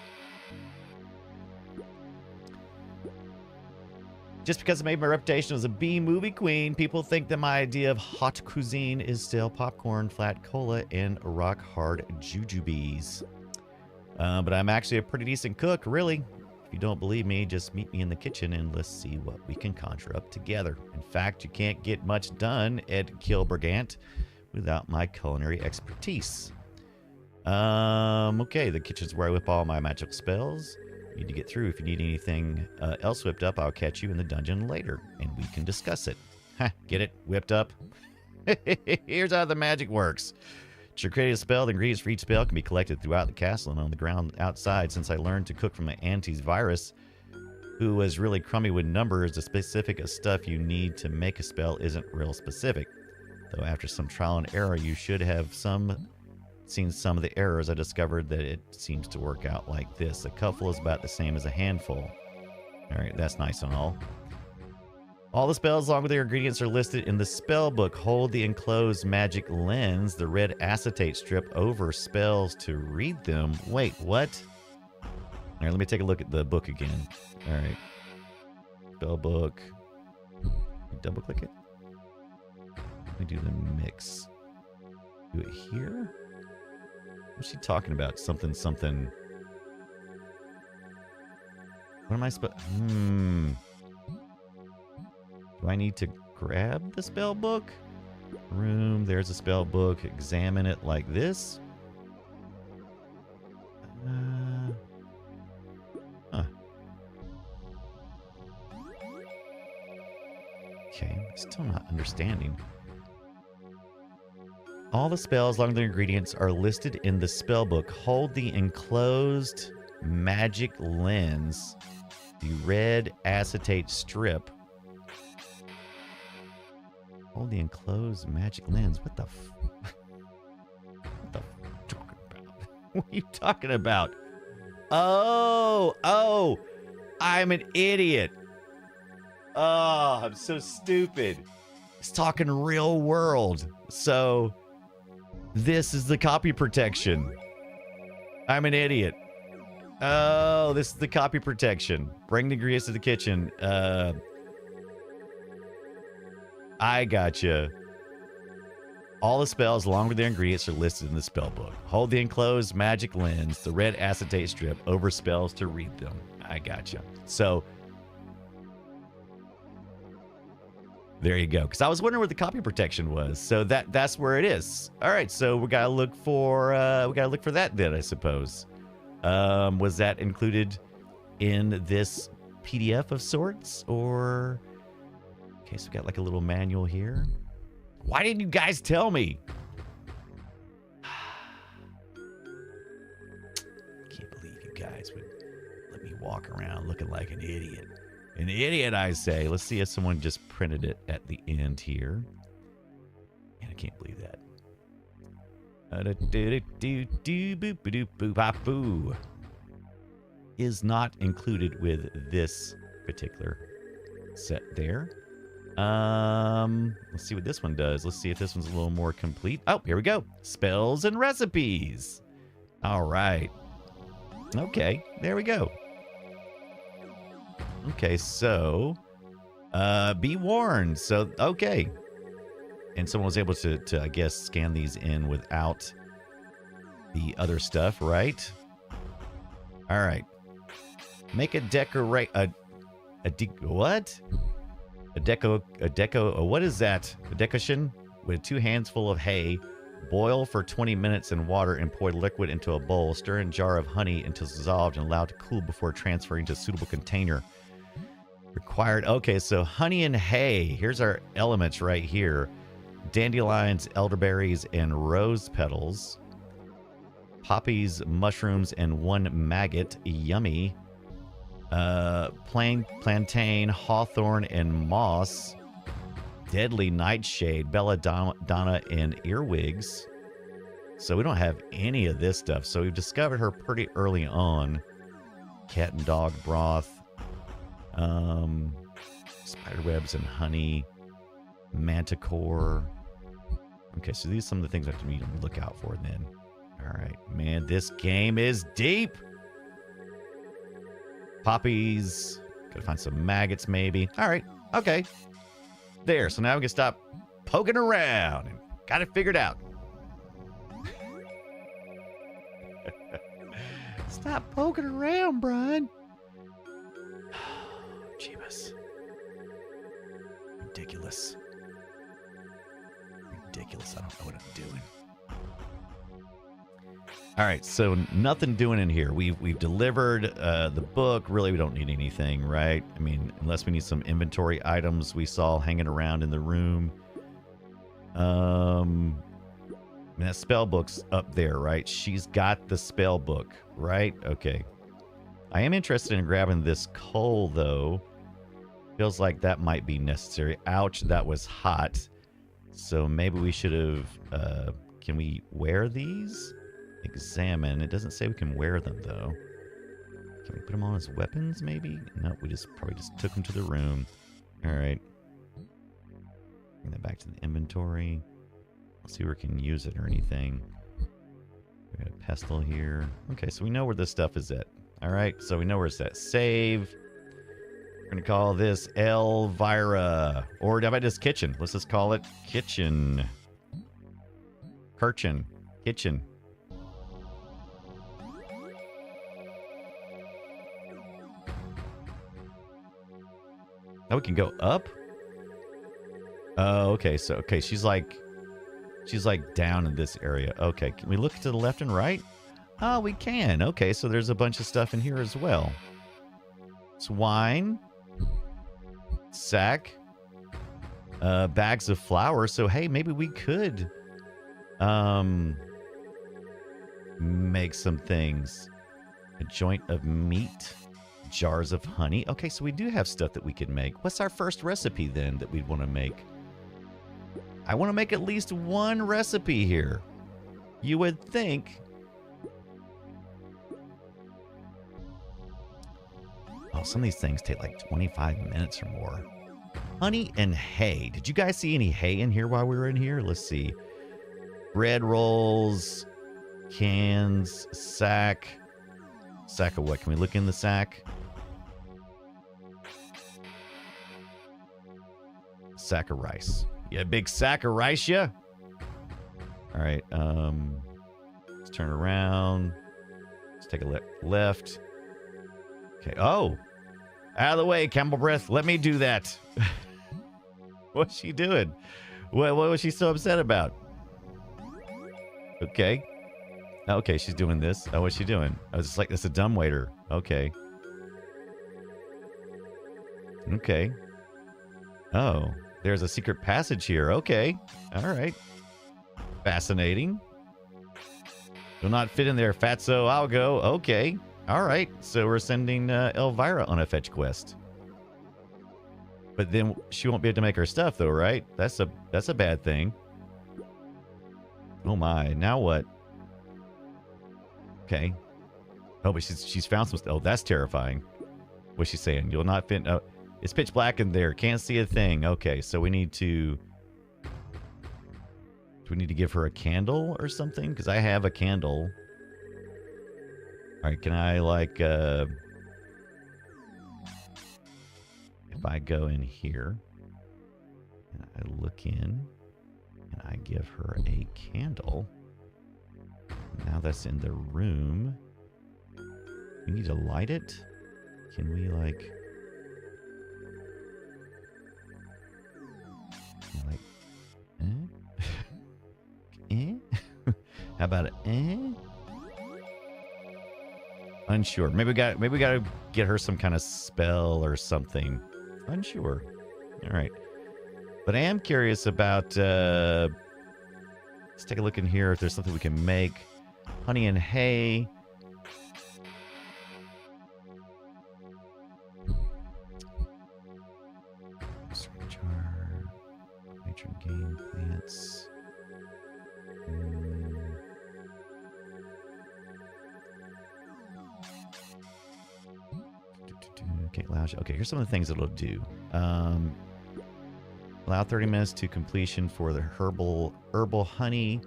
Just because I made my reputation as a B-movie queen, people think that my idea of hot cuisine is still popcorn, flat cola, and rock-hard jujubes. But I'm actually a pretty decent cook, really. If you don't believe me, just meet me in the kitchen and let's see what we can conjure up together. In fact, you can't get much done at Kilbrigant without my culinary expertise. Okay, the kitchen's where I whip all my magical spells. Need to get through. If you need anything else whipped up, I'll catch you in the dungeon later, and we can discuss it. Ha, get it? Whipped up? Here's how the magic works. To create a spell, the ingredients for each spell can be collected throughout the castle and on the ground outside. Since I learned to cook from my auntie's virus, who was really crummy with numbers, the specific stuff you need to make a spell isn't real specific. Though after some trial and error, you should have seen some of the errors. I discovered that it seems to work out like this. A cupful is about the same as a handful. All right, that's nice and all. All the spells along with their ingredients are listed in the spell book. Hold the enclosed magic lens, the red acetate strip over spells to read them. Wait, what? All right, let me take a look at the book again. All right. Spell book. Double click it. Let me do the mix. Do it here? What's she talking about? Something. What am I supposed... Do I need to grab the spell book? Room, there's a spell book. Examine it like this. Okay, I'm still not understanding. All the spells along with their ingredients are listed in the spell book. Hold the enclosed magic lens, the red acetate strip. Hold the enclosed magic lens. What the what are you talking about? Oh, I'm an idiot. Oh, I'm so stupid. It's talking real world. So this is the copy protection. I'm an idiot. Oh, this is the copy protection. Bring the ingredients to the kitchen. I gotcha. All the spells along with their ingredients are listed in the spell book. Hold the enclosed magic lens, the red acetate strip, over spells to read them. I gotcha. So there you go. Because I was wondering where the copy protection was. So that's where it is. All right. So we gotta look for that then, I suppose. Was that included in this PDF of sorts, or? Okay, so we got like a little manual here. Why didn't you guys tell me? Can't believe you guys would let me walk around looking like an idiot. An idiot, I say. Let's see if someone just printed it at the end here. And I can't believe that. Is not included with this particular set there. Let's see what this one does. Let's see if this one's a little more complete. Oh, here we go. Spells and recipes. All right. Okay, there we go. Okay, so be warned. So, okay. And someone was able to I guess, scan these in without the other stuff, right? All right. Make a what? What is that? A decoction with 2 hands full of hay. Boil for 20 minutes in water and pour the liquid into a bowl. Stir in a jar of honey until it's dissolved and allowed to cool before transferring to a suitable container. Required. Okay, so honey and hay. Here's our elements right here. Dandelions, elderberries, and rose petals. Poppies, mushrooms, and 1 maggot. Yummy. Plantain, hawthorn, and moss. Deadly nightshade, belladonna, and earwigs. So we don't have any of this stuff. So we've discovered her pretty early on. Cat and dog broth. Spiderwebs and honey. Manticore. Okay, so these are some of the things I have to look out for then. All right, man, this game is deep. Poppies. Gotta find some maggots, maybe. All right. Okay. There. So now we can stop poking around and got it figured out. Stop poking around, Brian. Jeebus. Ridiculous. Ridiculous. I don't know what I'm doing. All right, so nothing doing in here. We've delivered the book. Really, we don't need anything, right? I mean, unless we need some inventory items we saw hanging around in the room. And that spell book's up there, right? She's got the spell book, right? Okay. I am interested in grabbing this coal, though. Feels like that might be necessary. Ouch, that was hot. So maybe we should have... can we wear these? Examine. It doesn't say we can wear them, though. Can we put them on as weapons, maybe? No, we probably just took them to the room. All right. Bring that back to the inventory. Let's see where we can use it or anything. We got a pestle here. Okay, so we know where this stuff is at. All right, so we know where it's at. Save. We're going to call this Elvira. Or how about just kitchen? Let's just call it kitchen. Kitchen. Oh, we can go up? Oh, okay. So, okay, she's like down in this area. Okay, can we look to the left and right? Oh, we can. Okay, so there's a bunch of stuff in here as well. It's wine. Sack. Bags of flour. So, hey, maybe we could make some things. A joint of meat. Jars of honey. Okay, so we do have stuff that we could make. What's our first recipe then that we'd want to make? I want to make at least one recipe here. You would think. Oh, some of these things take like 25 minutes or more. Honey and hay. Did you guys see any hay in here while we were in here? Let's see. Bread rolls, cans, sack. Sack of what? Can we look in the sack? Sack of rice. Yeah, big sack of rice, yeah. All right. Let's turn around. Let's take a left. Okay. Oh, out of the way, Campbell Breath. Let me do that. What's she doing? What was she so upset about? Okay. Okay, she's doing this. Oh, what's she doing? I was just like, that's a dumbwaiter. Okay. Okay. Oh, there's a secret passage here. Okay. All right. Fascinating. Will not fit in there, fatso. I'll go. Okay. All right. So we're sending Elvira on a fetch quest. But then she won't be able to make her stuff, though, right? That's a bad thing. Oh my. Now what? Okay. Oh, but she's found some stuff. Oh, that's terrifying. What's she saying? You'll not fit. Oh, it's pitch black in there. Can't see a thing. Okay, so we need to. Do we need to give her a candle or something? Because I have a candle. All right, can I like? If I go in here and I look in and I give her a candle. Now that's in the room. We need to light it. Can we like How about it? Unsure. Maybe we gotta get her some kind of spell or something. Unsure. All right. But I am curious about. Let's take a look in here if there's something we can make. Honey and hay. Jar. Matron game plants. Okay, lounge. Okay, here's some of the things it'll do. Allow 30 minutes to completion for the herbal honey.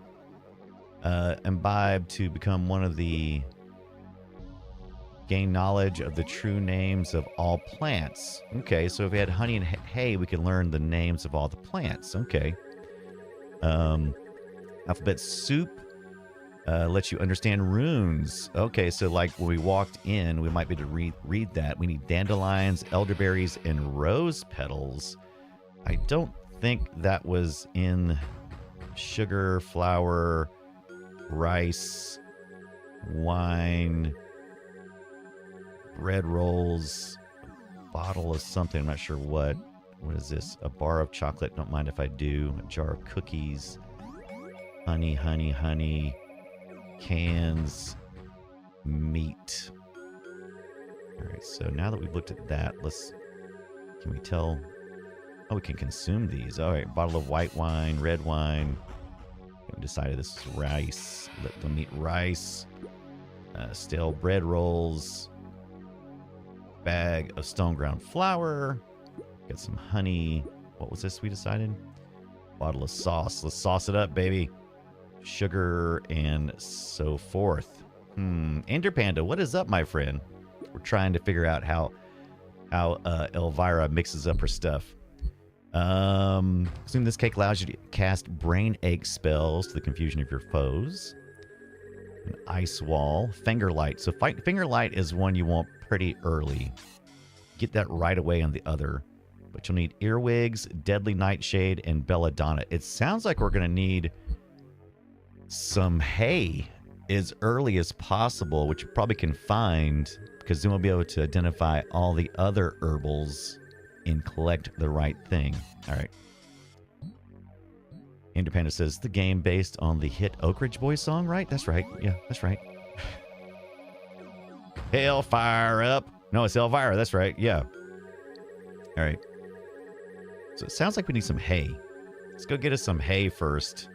Imbibe to become one of the gain knowledge of the true names of all plants. Okay, so if we had honey and hay, we can learn the names of all the plants. Okay. Alphabet soup lets you understand runes. Okay, so like when we walked in, we might be able to read that. We need dandelions, elderberries, and rose petals. I don't think that was in sugar, flour, rice, wine, bread rolls, a bottle of something. I'm not sure what. What is this? A bar of chocolate. Don't mind if I do. A jar of cookies. Honey, honey, honey. Cans. Meat. All right, so now that we've looked at that, can we tell? Oh, we can consume these. All right, bottle of white wine, red wine. We decided this is rice. Let them eat rice. Stale bread rolls. Bag of stone ground flour. Got some honey. What was this we decided? Bottle of sauce. Let's sauce it up, baby. Sugar and so forth. Ender Panda, what is up, my friend? We're trying to figure out how Elvira mixes up her stuff. Assume this cake allows you to cast brain ache spells to the confusion of your foes. An ice wall. Finger light. So finger light is one you want pretty early. Get that right away on the other. But you'll need earwigs, deadly nightshade, and belladonna. It sounds like we're going to need some hay as early as possible, which you probably can find, because then we'll be able to identify all the other herbals and collect the right thing. All right. Independent says, the game based on the hit Oak Ridge Boys song, right? That's right. Yeah, that's right. Hellfire up. No, it's Elvira. That's right. Yeah. All right. So it sounds like we need some hay. Let's go get us some hay first.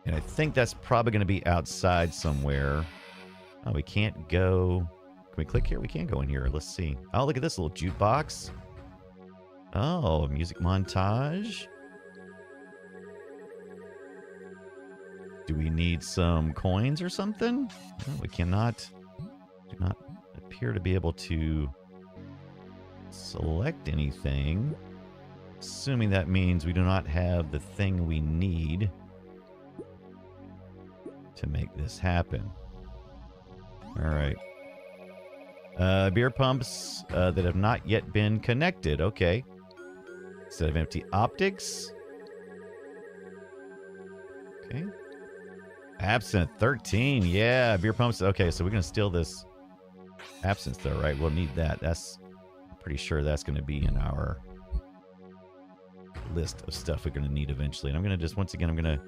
And I think that's probably going to be outside somewhere. Oh, we can't go. Can we click here? We can't go in here. Let's see. Oh, look at this little jukebox. Oh, music montage. Do we need some coins or something? No, we cannot. Do not appear to be able to select anything. Assuming that means we do not have the thing we need to make this happen. All right. Beer pumps that have not yet been connected. Okay. Instead of empty optics. Okay. Absinthe 13. Yeah, beer pumps. Okay, so we're going to steal this absinthe though, right? We'll need that. I'm pretty sure that's going to be in our list of stuff we're going to need eventually. And I'm going to just, once again, I'm going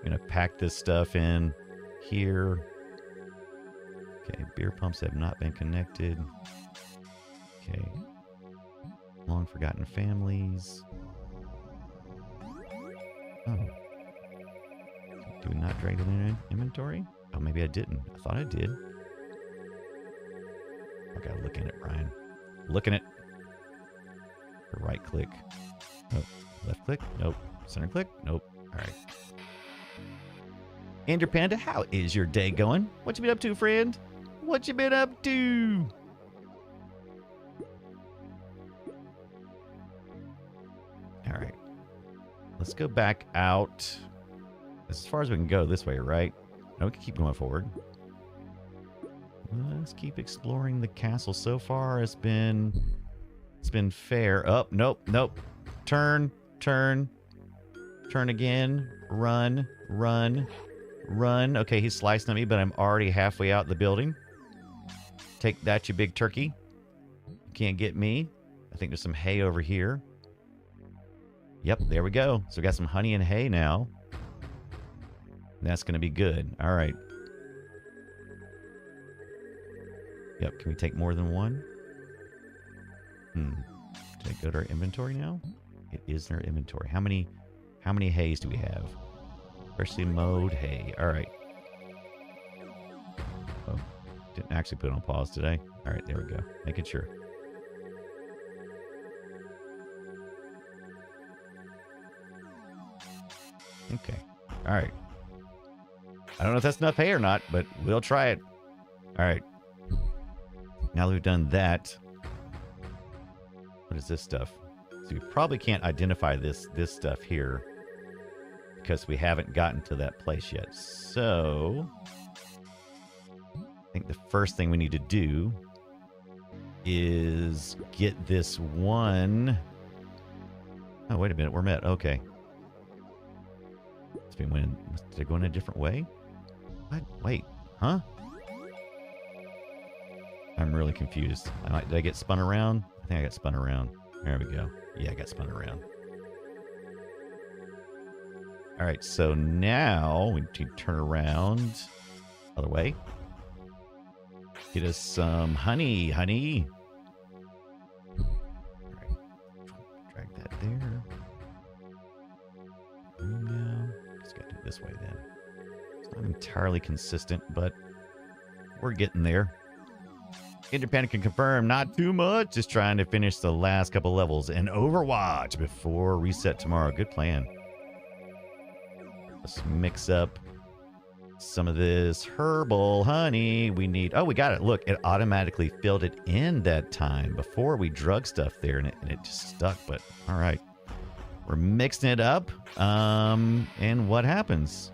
to pack this stuff in here. Okay, beer pumps have not been connected. Okay. Long forgotten families. Oh. Do we not drag it in inventory? Oh, maybe I didn't. I thought I did. I gotta look in it, Brian. Look in it. Right click. Nope. Left click? Nope. Center click? Nope. All right. Andrew Panda, how is your day going? What you been up to, friend? What you been up to? All right. Let's go back out. As far as we can go this way, right? No, we can keep going forward. Let's keep exploring the castle. So far, it's been fair. Oh, nope, nope. Turn, turn, turn again. Run, run, run. Okay, he's slicing at me, but I'm already halfway out the building. Take that, you big turkey. You can't get me. I think there's some hay over here. Yep, there we go. So we got some honey and hay now. That's going to be good. All right. Yep, can we take more than one? Did I go to our inventory now? It is in our inventory. How many hays do we have? Freshly mowed hay. All right. Oh, didn't actually put it on pause today. All right, there we go. Making sure. Okay. All right. I don't know if that's enough hay or not, but we'll try it. All right. Now that we've done that, what is this stuff? So we probably can't identify this stuff here because we haven't gotten to that place yet. So I think the first thing we need to do is get this one. Oh, wait a minute. We're met. Okay. Did I go in a different way? What? Wait. Huh? I'm really confused. Did I get spun around? I think I got spun around. There we go. Yeah, I got spun around. All right, so now we need to turn around. Other way. Get us some honey, honey. All right. Drag that there. Now, just got to do it this way then. It's not entirely consistent, but we're getting there. Independent can confirm, not too much. Just trying to finish the last couple levels in Overwatch before reset tomorrow. Good plan. Let's mix up some of this herbal honey. We need... Oh, we got it. Look, it automatically filled it in that time before we drug stuff there, and it just stuck. But all right, we're mixing it up. And what happens?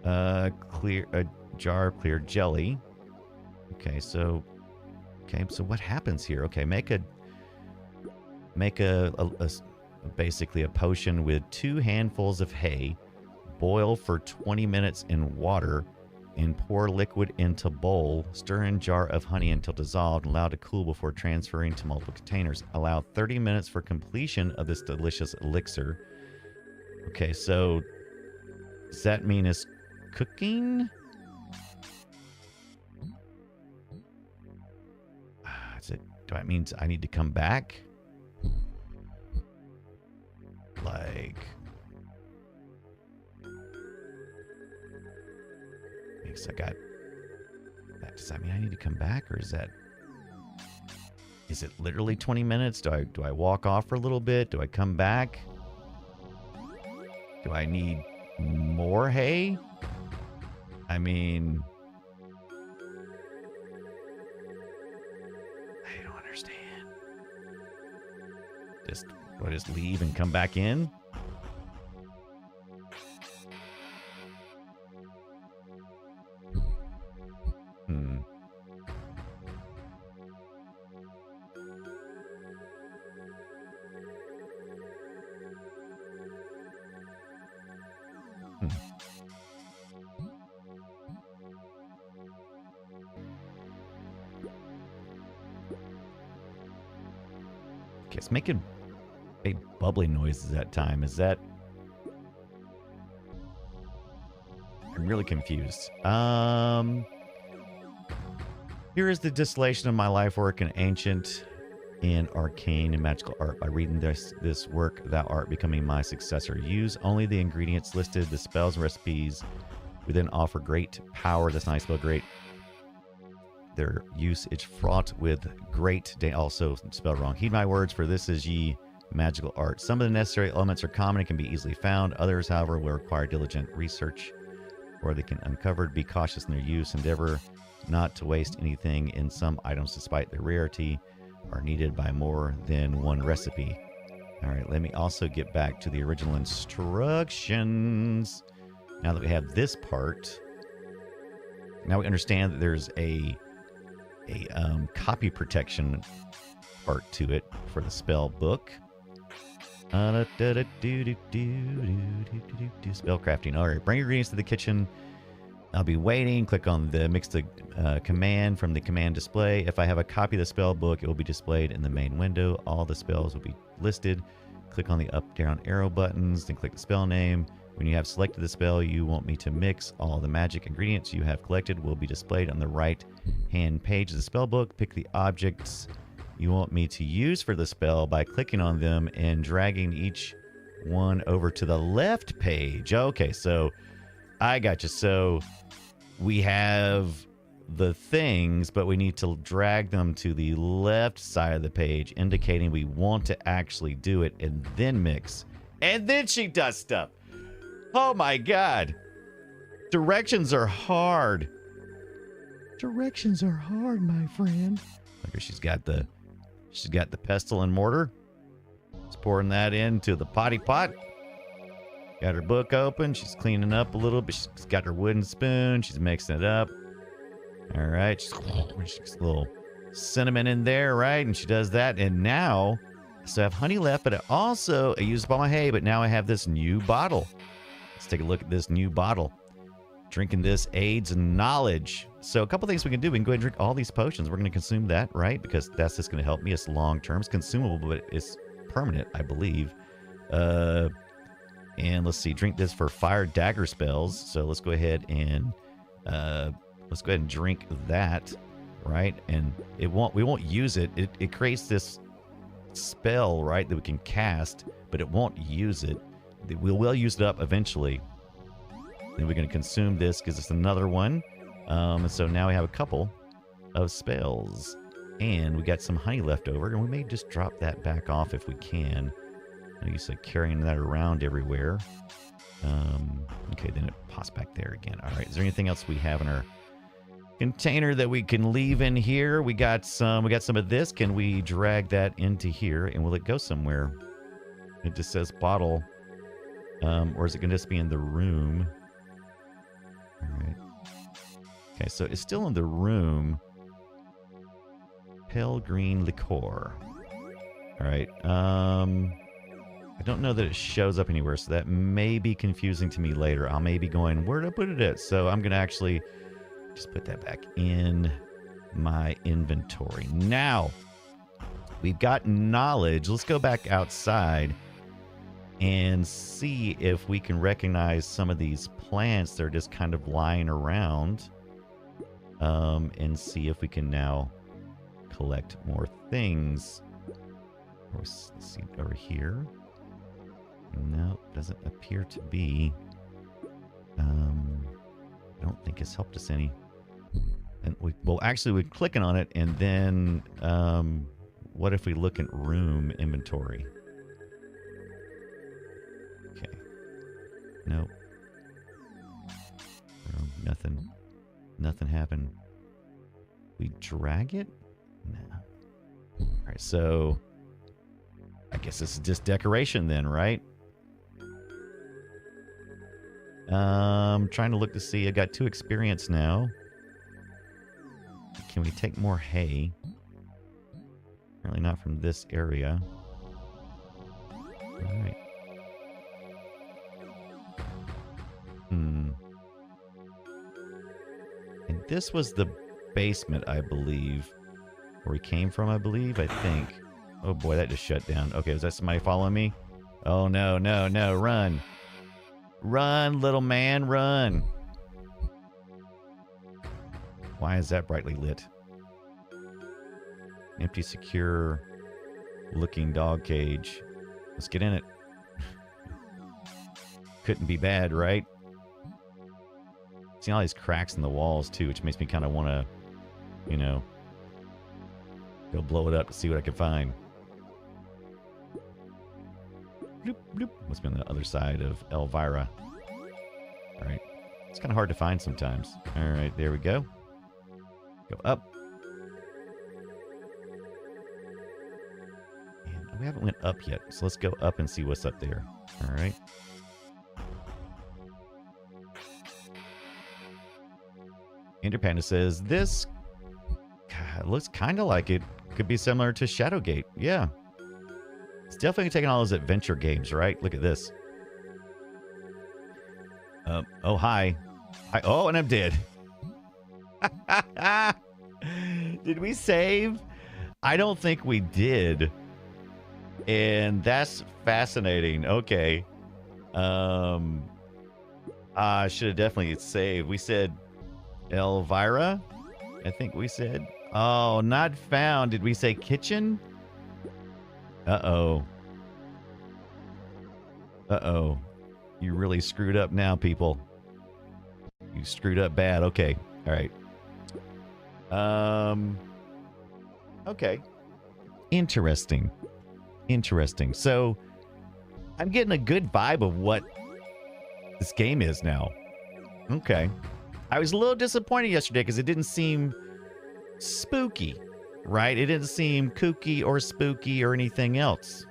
Clear a jar of clear jelly. Okay, so what happens here? Okay, make a basically a potion with 2 handfuls of hay. Boil for 20 minutes in water and pour liquid into bowl. Stir in jar of honey until dissolved and allow to cool before transferring to multiple containers. Allow 30 minutes for completion of this delicious elixir. Okay, so does that mean it's cooking? That means I need to come back? Like... Because I got... Does that mean I need to come back? Or is that... Is it literally 20 minutes? Do I walk off for a little bit? Do I come back? Do I need more hay? I mean... I don't understand. Do I just leave and come back in? Okay, it's making big bubbly noises that time. Is that... I'm really confused. Here is the distillation of my life work in ancient and arcane and magical art. By reading this work, thou art becoming my successor. Use only the ingredients listed, the spells and recipes. We then offer great power. That's nice, spell great. Their usage fraught with great day. Also spelled wrong. Heed my words, for this is ye magical art. Some of the necessary elements are common and can be easily found. Others, however, will require diligent research, or they can uncovered. Be cautious in their use. Endeavor not to waste anything, in some items, despite their rarity, are needed by more than one recipe. All right, let me also get back to the original instructions. Now that we have this part, now we understand that there's a copy protection part to it for the spell book. Spell crafting. All right, bring your ingredients to the kitchen. I'll be waiting. Click on the mix the command from the command display. If I have a copy of the spell book, it will be displayed in the main window. All the spells will be listed. Click on the up, down arrow buttons, then click the spell name. When you have selected the spell you want me to mix, all the magic ingredients you have collected will be displayed on the right-hand page of the spell book. Pick the objects you want me to use for the spell by clicking on them and dragging each one over to the left page. Okay, so I got you. So we have the things, but we need to drag them to the left side of the page, indicating we want to actually do it, and then mix. And then she does stuff. Oh my God. Directions are hard. Directions are hard, my friend. Look, she's got the pestle and mortar. She's pouring that into the potty pot. Got her book open. She's cleaning up a little bit. She's got her wooden spoon. She's mixing it up. All right. She's a little cinnamon in there, right? And she does that. And now, so I have honey left, but I used up all my hay, but now I have this new bottle. Let's take a look at this new bottle. Drinking this aids knowledge. So a couple things we can do. We can go ahead and drink all these potions. We're going to consume that, right? Because that's just going to help me. It's long term. It's consumable, but it's permanent, I believe. And let's see. Drink this for fire dagger spells. So let's go ahead and drink that, right? And we won't use it. It creates this spell, right, that we can cast, but it won't use it. We will use it up eventually. Then we're going to consume this because it's another one. And so now we have a couple. of spells. And we got some honey left over, and we may just drop that back off if we can. I'm used to carrying that around everywhere. Okay, then it pops back there again. All right, is there anything else we have in our container that we can leave in here? We got some of this. Can we drag that into here, and will it go somewhere? It just says bottle. Or is it going to just be in the room? All right. Okay, so it's still in the room. Pale green liqueur. All right. I don't know that it shows up anywhere, so that may be confusing to me later. I may be going, where did I put it at? So I'm going to actually just put that back in my inventory. Now, we've got knowledge. Let's go back outside and see if we can recognize some of these plants that are just kind of lying around, and see if we can now collect more things. Let's see over here. No, doesn't appear to be. I don't think it's helped us any. And we're clicking on it, and then what if we look at room inventory? Okay. Nope. Nothing. Nothing happened. We drag it? No. All right, so I guess this is just decoration then, right? Trying to look to see. I got 2 experience now. Can we take more hay? Apparently not from this area. All right. And this was the basement, I believe. Where he came from, I believe. I think. Oh boy, that just shut down. Okay, is that somebody following me? Oh no, no, no, run. Run, little man, run. Why is that brightly lit? Empty, secure looking dog cage. Let's get in it. Couldn't be bad, right? Seeing all these cracks in the walls too, which makes me kind of want to, you know, go blow it up to see what I can find. Bloop, bloop. Must be on the other side of Elvira. All right. It's kind of hard to find sometimes. All right, there we go. Go up. And we haven't went up yet, so let's go up and see what's up there. All right. Ender Panda says, this looks kind of like it could be similar to Shadowgate. Yeah. It's definitely taking all those adventure games, right? Look at this. Oh, hi. Hi. Oh, and I'm dead. Did we save? I don't think we did. And that's fascinating. Okay. I should have definitely saved. We said Elvira? I think we said. Oh, not found. Did we say kitchen? Uh-oh. Uh-oh. You really screwed up now, people. You screwed up bad. Okay. All right. Okay. Interesting. Interesting. So, I'm getting a good vibe of what this game is now. Okay. I was a little disappointed yesterday because it didn't seem spooky, right? It didn't seem kooky or spooky or anything else.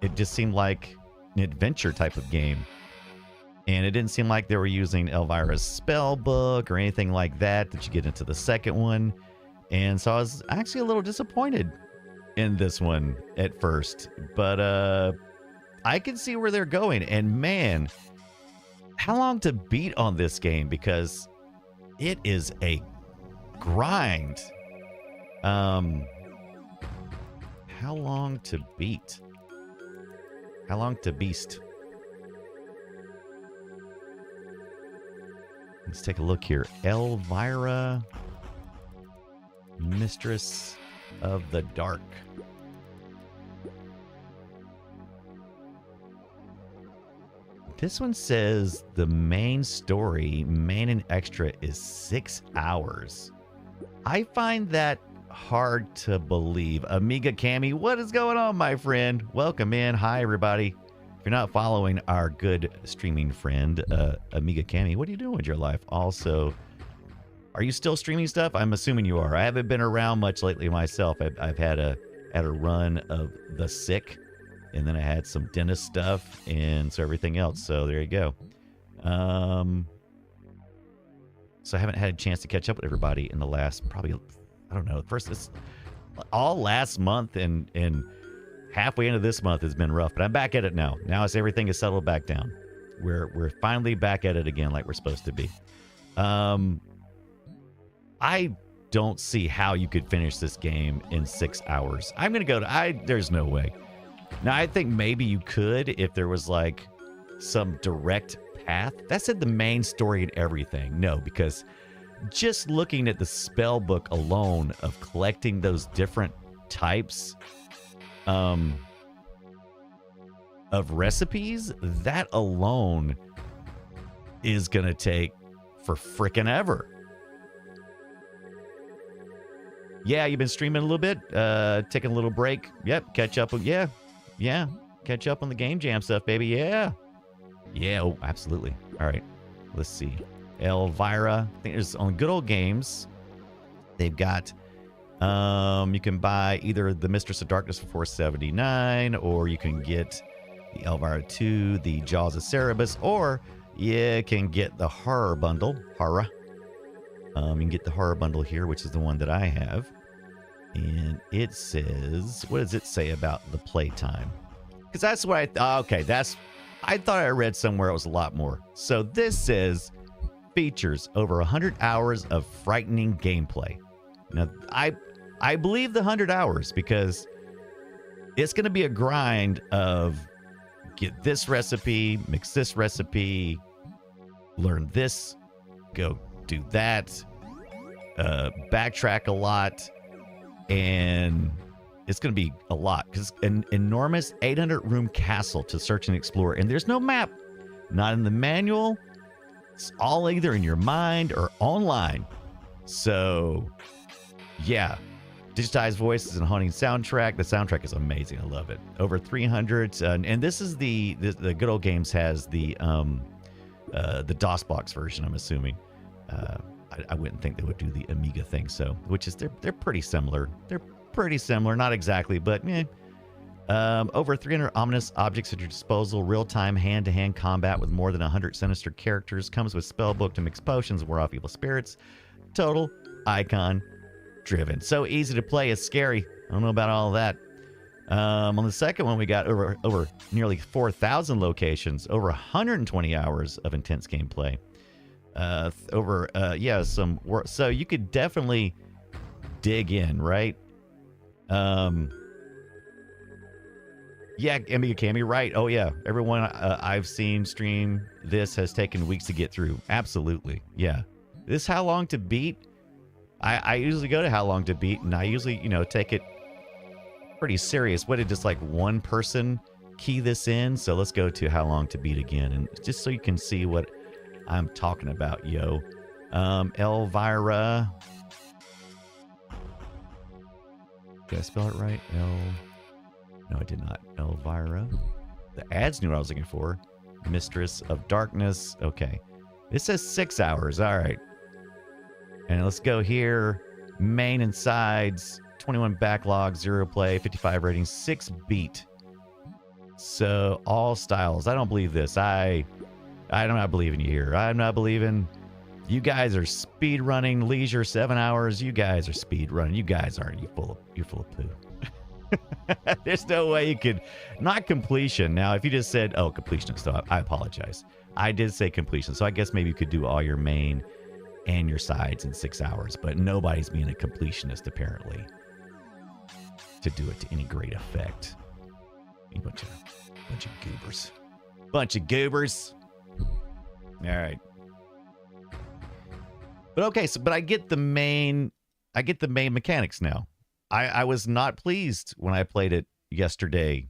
It just seemed like an adventure type of game. And it didn't seem like they were using Elvira's spell book or anything like that you get into the second one. And so I was actually a little disappointed in this one at first. But I can see where they're going. And man, how long to beat on this game? Because it is a grind. How long to beat? How long to beast? Let's take a look here. Elvira, Mistress of the Dark. This one says the main story, main and extra, is 6 hours. I find that hard to believe. Amiga Cammy, what is going on, my friend? Welcome in. Hi, everybody. If you're not following our good streaming friend, Amiga Cammy, what are you doing with your life? Also, are you still streaming stuff? I'm assuming you are. I haven't been around much lately myself. I've had a run of The Sick, and then I had some dentist stuff, and so everything else. So there you go. So I haven't had a chance to catch up with everybody in the last probably, I don't know, it's all last month and halfway into this month has been rough, but I'm back at it now. Now as everything is settled back down. We're finally back at it again like we're supposed to be. I don't see how you could finish this game in 6 hours. I'm going to go there's no way. Now, I think maybe you could if there was like some direct path. That said the main story and everything. No, because just looking at the spell book alone of collecting those different types of recipes, that alone is going to take for frickin' ever. Yeah, you've been streaming a little bit, taking a little break. Yep, catch up. Yeah, catch up on the Game Jam stuff, baby. Yeah, oh, absolutely. All right, let's see. Elvira, I think there's on Good Old Games. They've got, you can buy either the Mistress of Darkness for $4.79, or you can get the Elvira 2, the Jaws of Cerebus, or you can get the horror bundle, you can get the horror bundle here, which is the one that I have. And it says, what does it say about the playtime? Because that's what I thought. Okay, I thought I read somewhere it was a lot more. So this says features over 100 hours of frightening gameplay. Now, I believe the 100 hours because it's going to be a grind of get this recipe, mix this recipe, learn this, go do that, backtrack a lot, and it's going to be a lot because an enormous 800-room castle to search and explore, and there's no map, not in the manual. It's all either in your mind or online. So, yeah, digitized voices and haunting soundtrack. The soundtrack is amazing. I love it. Over 300, and this is the Good Old Games has the DOS box version. I'm assuming. I wouldn't think they would do the Amiga thing, so which is they're pretty similar. They're pretty similar, not exactly, but over 300 ominous objects at your disposal, real-time hand-to-hand combat with more than 100 sinister characters, comes with spellbook to mix potions and ward off evil spirits. Total icon driven. So easy to play, it's scary. I don't know about all of that. On the second one, we got over nearly 4,000 locations, over 120 hours of intense gameplay. Some work. So you could definitely dig in, right? Amiga Cammy, right? Oh yeah, everyone I've seen stream this has taken weeks to get through. Absolutely, yeah. This How Long to Beat. I usually go to How Long to Beat, and I usually take it pretty serious. What did just like one person key this in? So let's go to How Long to Beat again, and just so you can see what I'm talking about, yo. Elvira. Did I spell it right? No, I did not. Elvira. The ads knew what I was looking for. Mistress of Darkness. Okay. This says 6 hours. All right. And let's go here. Main and sides. 21 backlog, 0 play, 55 ratings, 6 beat. So all styles. I don't believe this. I'm not believing you here. I'm not believing you guys are speed running leisure 7 hours. You guys are speed running. You guys aren't. You're full of poo. There's no way you could not completion. Now, if you just said, oh, completion, so I apologize. I did say completion. So I guess maybe you could do all your main and your sides in 6 hours, but nobody's being a completionist apparently to do it to any great effect. A bunch of goobers. Bunch of goobers. All right. But okay, but I get the main mechanics now. I was not pleased when I played it yesterday.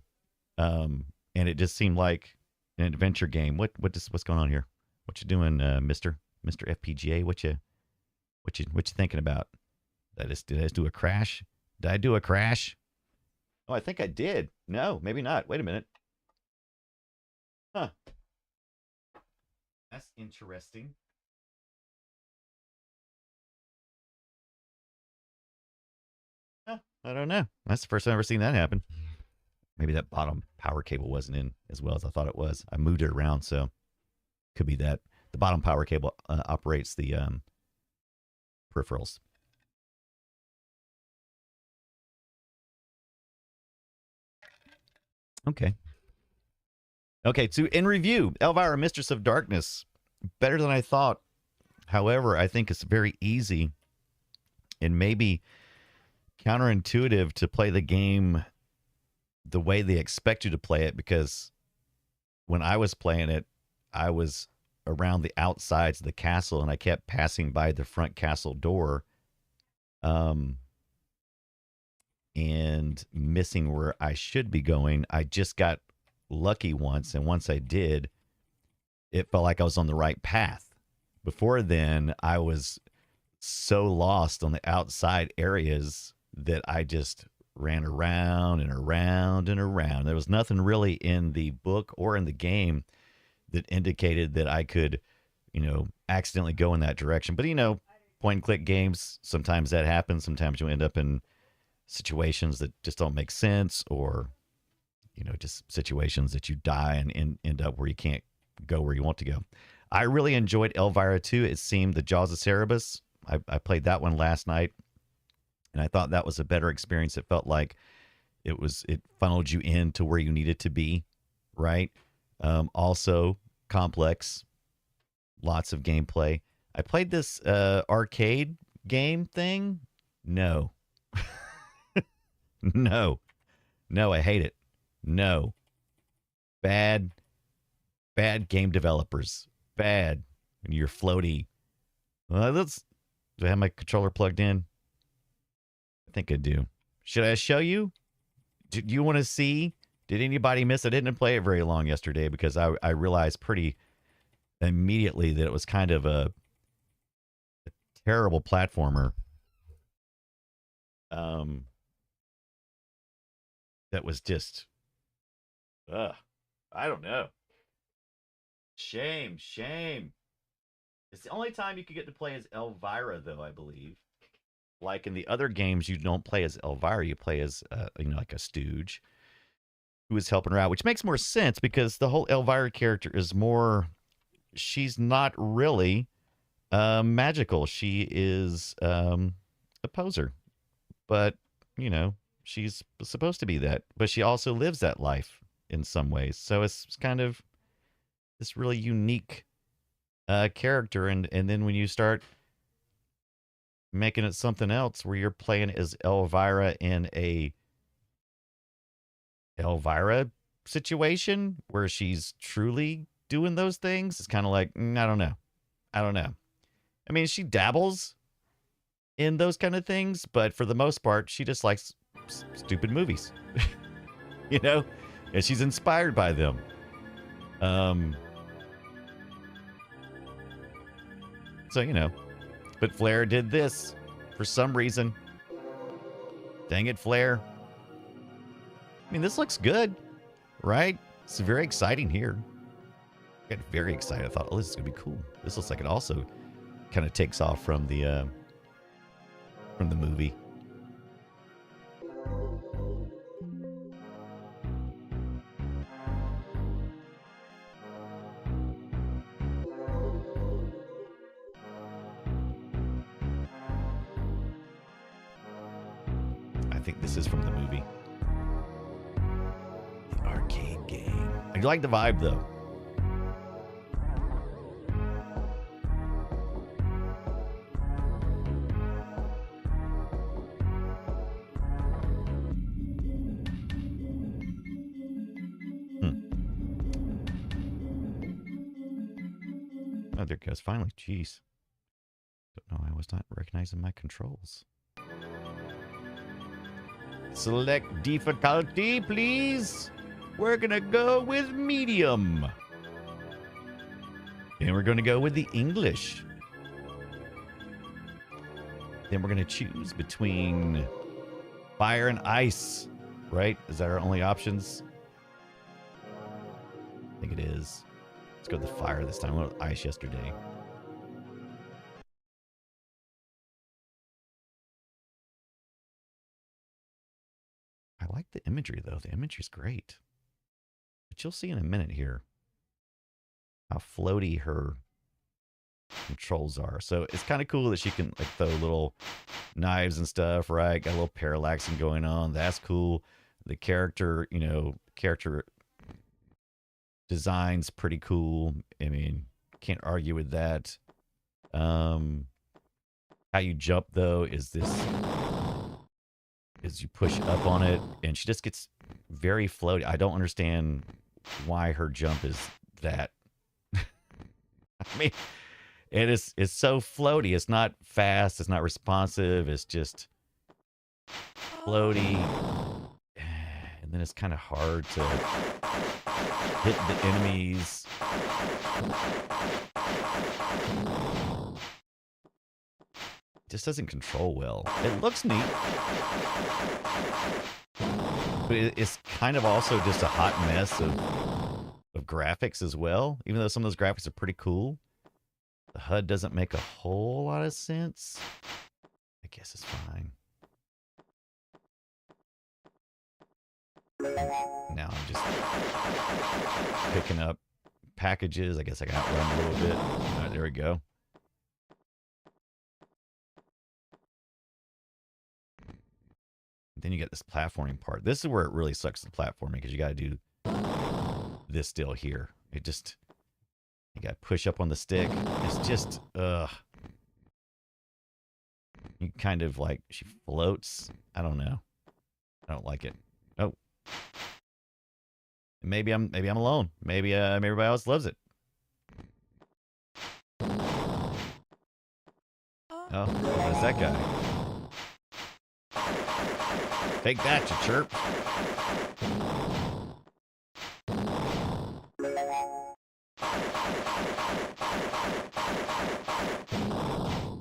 And it just seemed like an adventure game. What's going on here? What you doing, Mister FPGA? What you thinking about? Did I just do a crash? Did I do a crash? Oh, I think I did. No, maybe not. Wait a minute. Huh. That's interesting. Huh, I don't know. That's the first time I've ever seen that happen. Maybe that bottom power cable wasn't in as well as I thought it was. I moved it around, so could be that. The bottom power cable operates the peripherals. Okay. Okay, so in review, Elvira, Mistress of Darkness. Better than I thought. However, I think it's very easy and maybe counterintuitive to play the game the way they expect you to play it, because when I was playing it, I was around the outsides of the castle and I kept passing by the front castle door and missing where I should be going. I just got lucky once, and once I did, it felt like I was on the right path. Before then, I was so lost on the outside areas that I just ran around and around and around. There was nothing really in the book or in the game that indicated that I could, accidentally go in that direction. But, point and click games, sometimes that happens. Sometimes you end up in situations that just don't make sense, or, just situations that you die and end up where you can't go where you want to go. I really enjoyed Elvira 2. It seemed the Jaws of Cerberus. I played that one last night, and I thought that was a better experience. It felt like it funneled you into where you needed to be, right? Also complex, lots of gameplay. I played this arcade game thing. No. No, I hate it. No. Bad game developers. Bad. And you're floaty. Do I have my controller plugged in? I think I do. Should I show you? Do you want to see? Did anybody miss it? I didn't play it very long yesterday because I realized pretty immediately that it was kind of a terrible platformer. That was just, I don't know. Shame. It's the only time you could get to play as Elvira, though, I believe. Like in the other games, you don't play as Elvira. You play as, like a stooge who is helping her out, which makes more sense because the whole Elvira character is more, she's not really magical. She is a poser. But, she's supposed to be that. But she also lives that life in some ways. So it's kind of this really unique character. And then when you start making it something else where you're playing as Elvira in a Elvira situation where she's truly doing those things, it's kind of like, I don't know. I mean, she dabbles in those kind of things, but for the most part, she just likes stupid movies, and she's inspired by them. So, but Flair did this for some reason. Dang it, Flair. I mean, this looks good, right? It's very exciting here. I got very excited. I thought, oh, this is going to be cool. This looks like it also kind of takes off from the movie. I think this is from the movie. The arcade game. I like the vibe, though. Oh, there it goes. Finally. Jeez. Don't know. I was not recognizing my controls. Select difficulty, please. We're going to go with medium. And we're going to go with the English. Then we're going to choose between fire and ice, right? Is that our only options? I think it is. Let's go with the fire this time. I went with ice yesterday. I like the imagery, though. The imagery's great. But you'll see in a minute here how floaty her controls are. So it's kind of cool that she can like throw little knives and stuff, right? Got a little parallaxing going on. That's cool. The character, character design's pretty cool. I mean, can't argue with that. How you jump though is you push up on it and she just gets very floaty. I don't understand why her jump is that. I mean, it's so floaty. It's not fast. It's not responsive. It's just floaty. And then it's kind of hard to hit the enemies. Just doesn't control well. It looks neat. But it's kind of also just a hot mess of graphics as well. Even though some of those graphics are pretty cool. The HUD doesn't make a whole lot of sense. I guess it's fine. Now I'm just picking up packages. I guess I got run a little bit. All right, there we go. Then you get this platforming part. This is where it really sucks, the platforming, because you got to do this still here. You got to push up on the stick. It's just, You kind of like, she floats. I don't know. I don't like it. Oh. Maybe I'm alone. Maybe everybody else loves it. Oh, where's that guy? Take that, you chirp.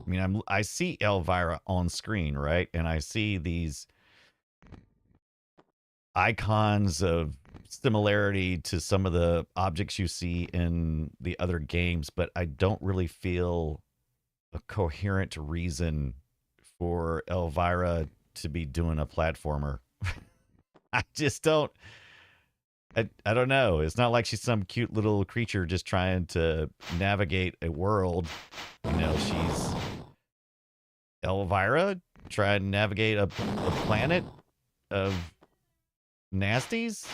I mean, I see Elvira on screen, right? And I see these icons of similarity to some of the objects you see in the other games, but I don't really feel a coherent reason for Elvira to be doing a platformer. I just don't. I don't know. It's not like she's some cute little creature just trying to navigate a world. She's Elvira trying to navigate a planet of nasties,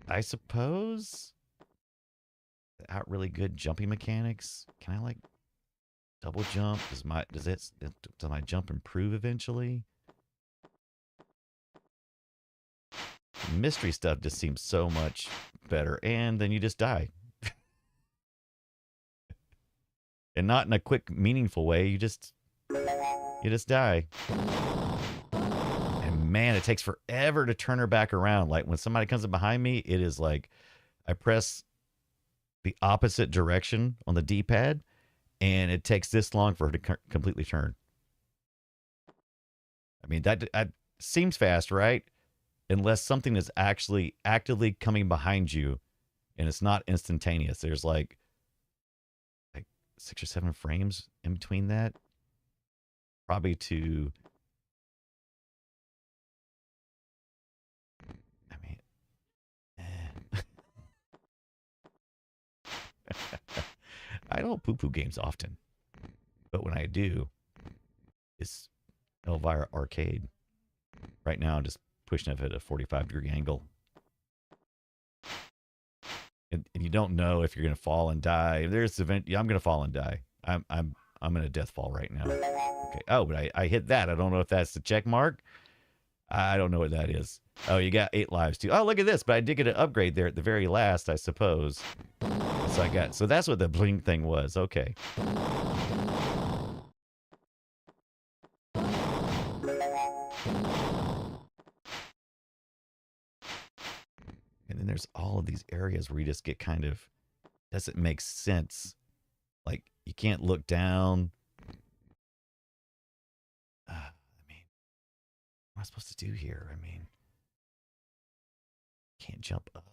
I suppose. Without really good jumping mechanics. Can I like double jump? Does my jump improve eventually? Mystery stuff just seems so much better, and then you just die. And not in a quick, meaningful way. You just die. And man, it takes forever to turn her back around. Like when somebody comes up behind me, it is like I press the opposite direction on the D-pad, and it takes this long for her to completely turn. I mean, that seems fast, right? Unless something is actually actively coming behind you and it's not instantaneous. There's like 6 or 7 frames in between that. Probably to, I mean, I don't poo-poo games often. But when I do, it's Elvira Arcade. Right now, I'm just pushing it at a 45-degree angle. And you don't know if you're going to fall and die. There's event. Yeah, I'm going to fall and die. I'm in a death fall right now. Okay. Oh, but I hit that. I don't know if that's the check mark. I don't know what that is. Oh, you got 8 lives too. Oh, look at this. But I did get an upgrade there at the very last, I suppose. So that's what the blink thing was. Okay. And then there's all of these areas where you just get kind of, doesn't make sense You can't look down. I mean, what am I supposed to do here? I mean, can't jump up.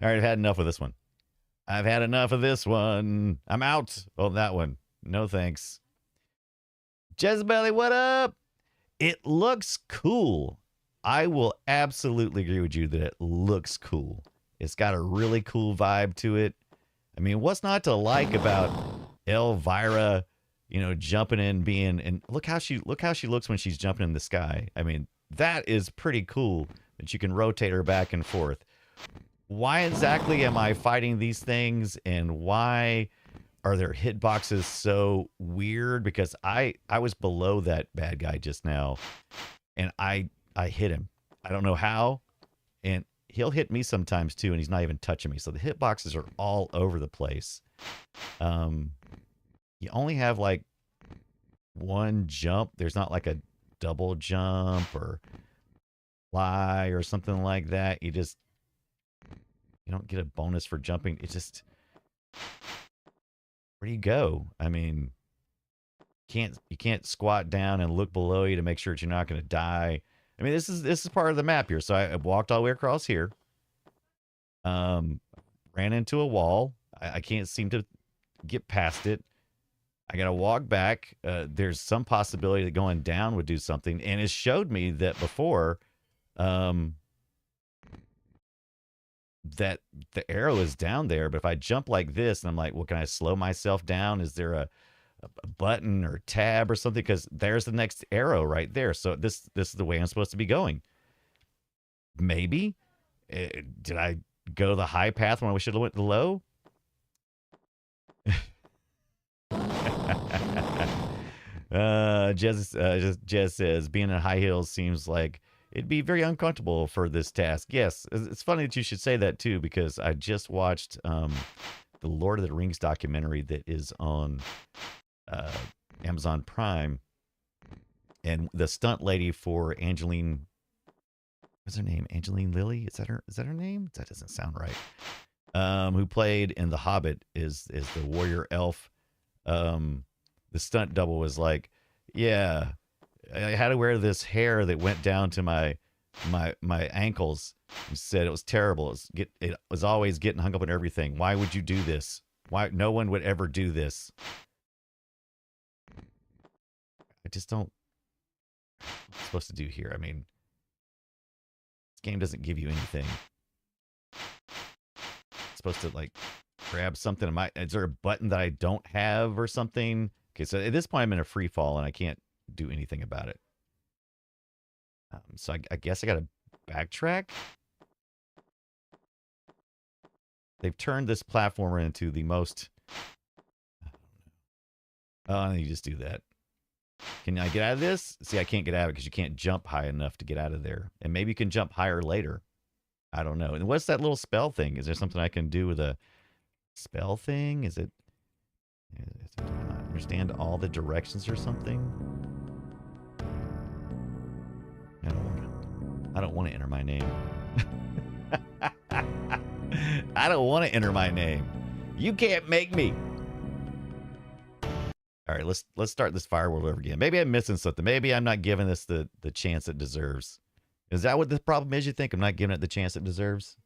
All right, I've had enough of this one. I've had enough of this one. I'm out on that one. No thanks. Jezebelly, what up? It looks cool. I will absolutely agree with you that it looks cool. It's got a really cool vibe to it. I mean, what's not to like about Elvira, you know, jumping in, being, and look how she looks when she's jumping in the sky. I mean, that is pretty cool that you can rotate her back and forth. Why exactly am I fighting these things, and why are their hitboxes so weird? Because I was below that bad guy just now, and I hit him. I don't know how, and he'll hit me sometimes too, and he's not even touching me. So the hitboxes are all over the place. You only have like one jump. There's not like a double jump or fly or something like that. You don't get a bonus for jumping. It's just, where do you go? I mean, you can't squat down and look below you to make sure that you're not going to die. I mean, this is part of the map here. So I walked all the way across here. Ran into a wall. I can't seem to get past it. I got to walk back. There's some possibility that going down would do something. And it showed me that before, that the arrow is down there. But if I jump like this, and I'm like, well, can I slow myself down? Is there a button or tab or something? Because there's the next arrow right there. So this is the way I'm supposed to be going. Maybe. Did I go the high path when I should have went the low? Jez says being in high heels seems like it'd be very uncomfortable for this task. Yes, it's funny that you should say that too, because I just watched the Lord of the Rings documentary that is on Amazon Prime, and the stunt lady for Angeline, what's her name? Angeline Lilly? Is that her name? That doesn't sound right. Who played in The Hobbit is the warrior elf. The stunt double was like, yeah, I had to wear this hair that went down to my ankles. He said it was terrible. It was always getting hung up on everything. Why would you do this? Why no one would ever do this? I just don't. What am I supposed to do here? I mean, this game doesn't give you anything. It's supposed to like grab something. Is there a button that I don't have or something? Okay, so at this point I'm in a free fall and I can't do anything about it. So I guess I got to backtrack. They've turned this platformer into the most. Oh, you just do that. Can I get out of this? See, I can't get out of it because you can't jump high enough to get out of there. And maybe you can jump higher later. I don't know. And what's that little spell thing? Is there something I can do with a spell thing? Is it? Do I not understand all the directions or something? I don't want to enter my name. I don't want to enter my name. You can't make me. All right, let's start this fire world over again. Maybe I'm missing something. Maybe I'm not giving this the chance it deserves. Is that what the problem is? You think I'm not giving it the chance it deserves?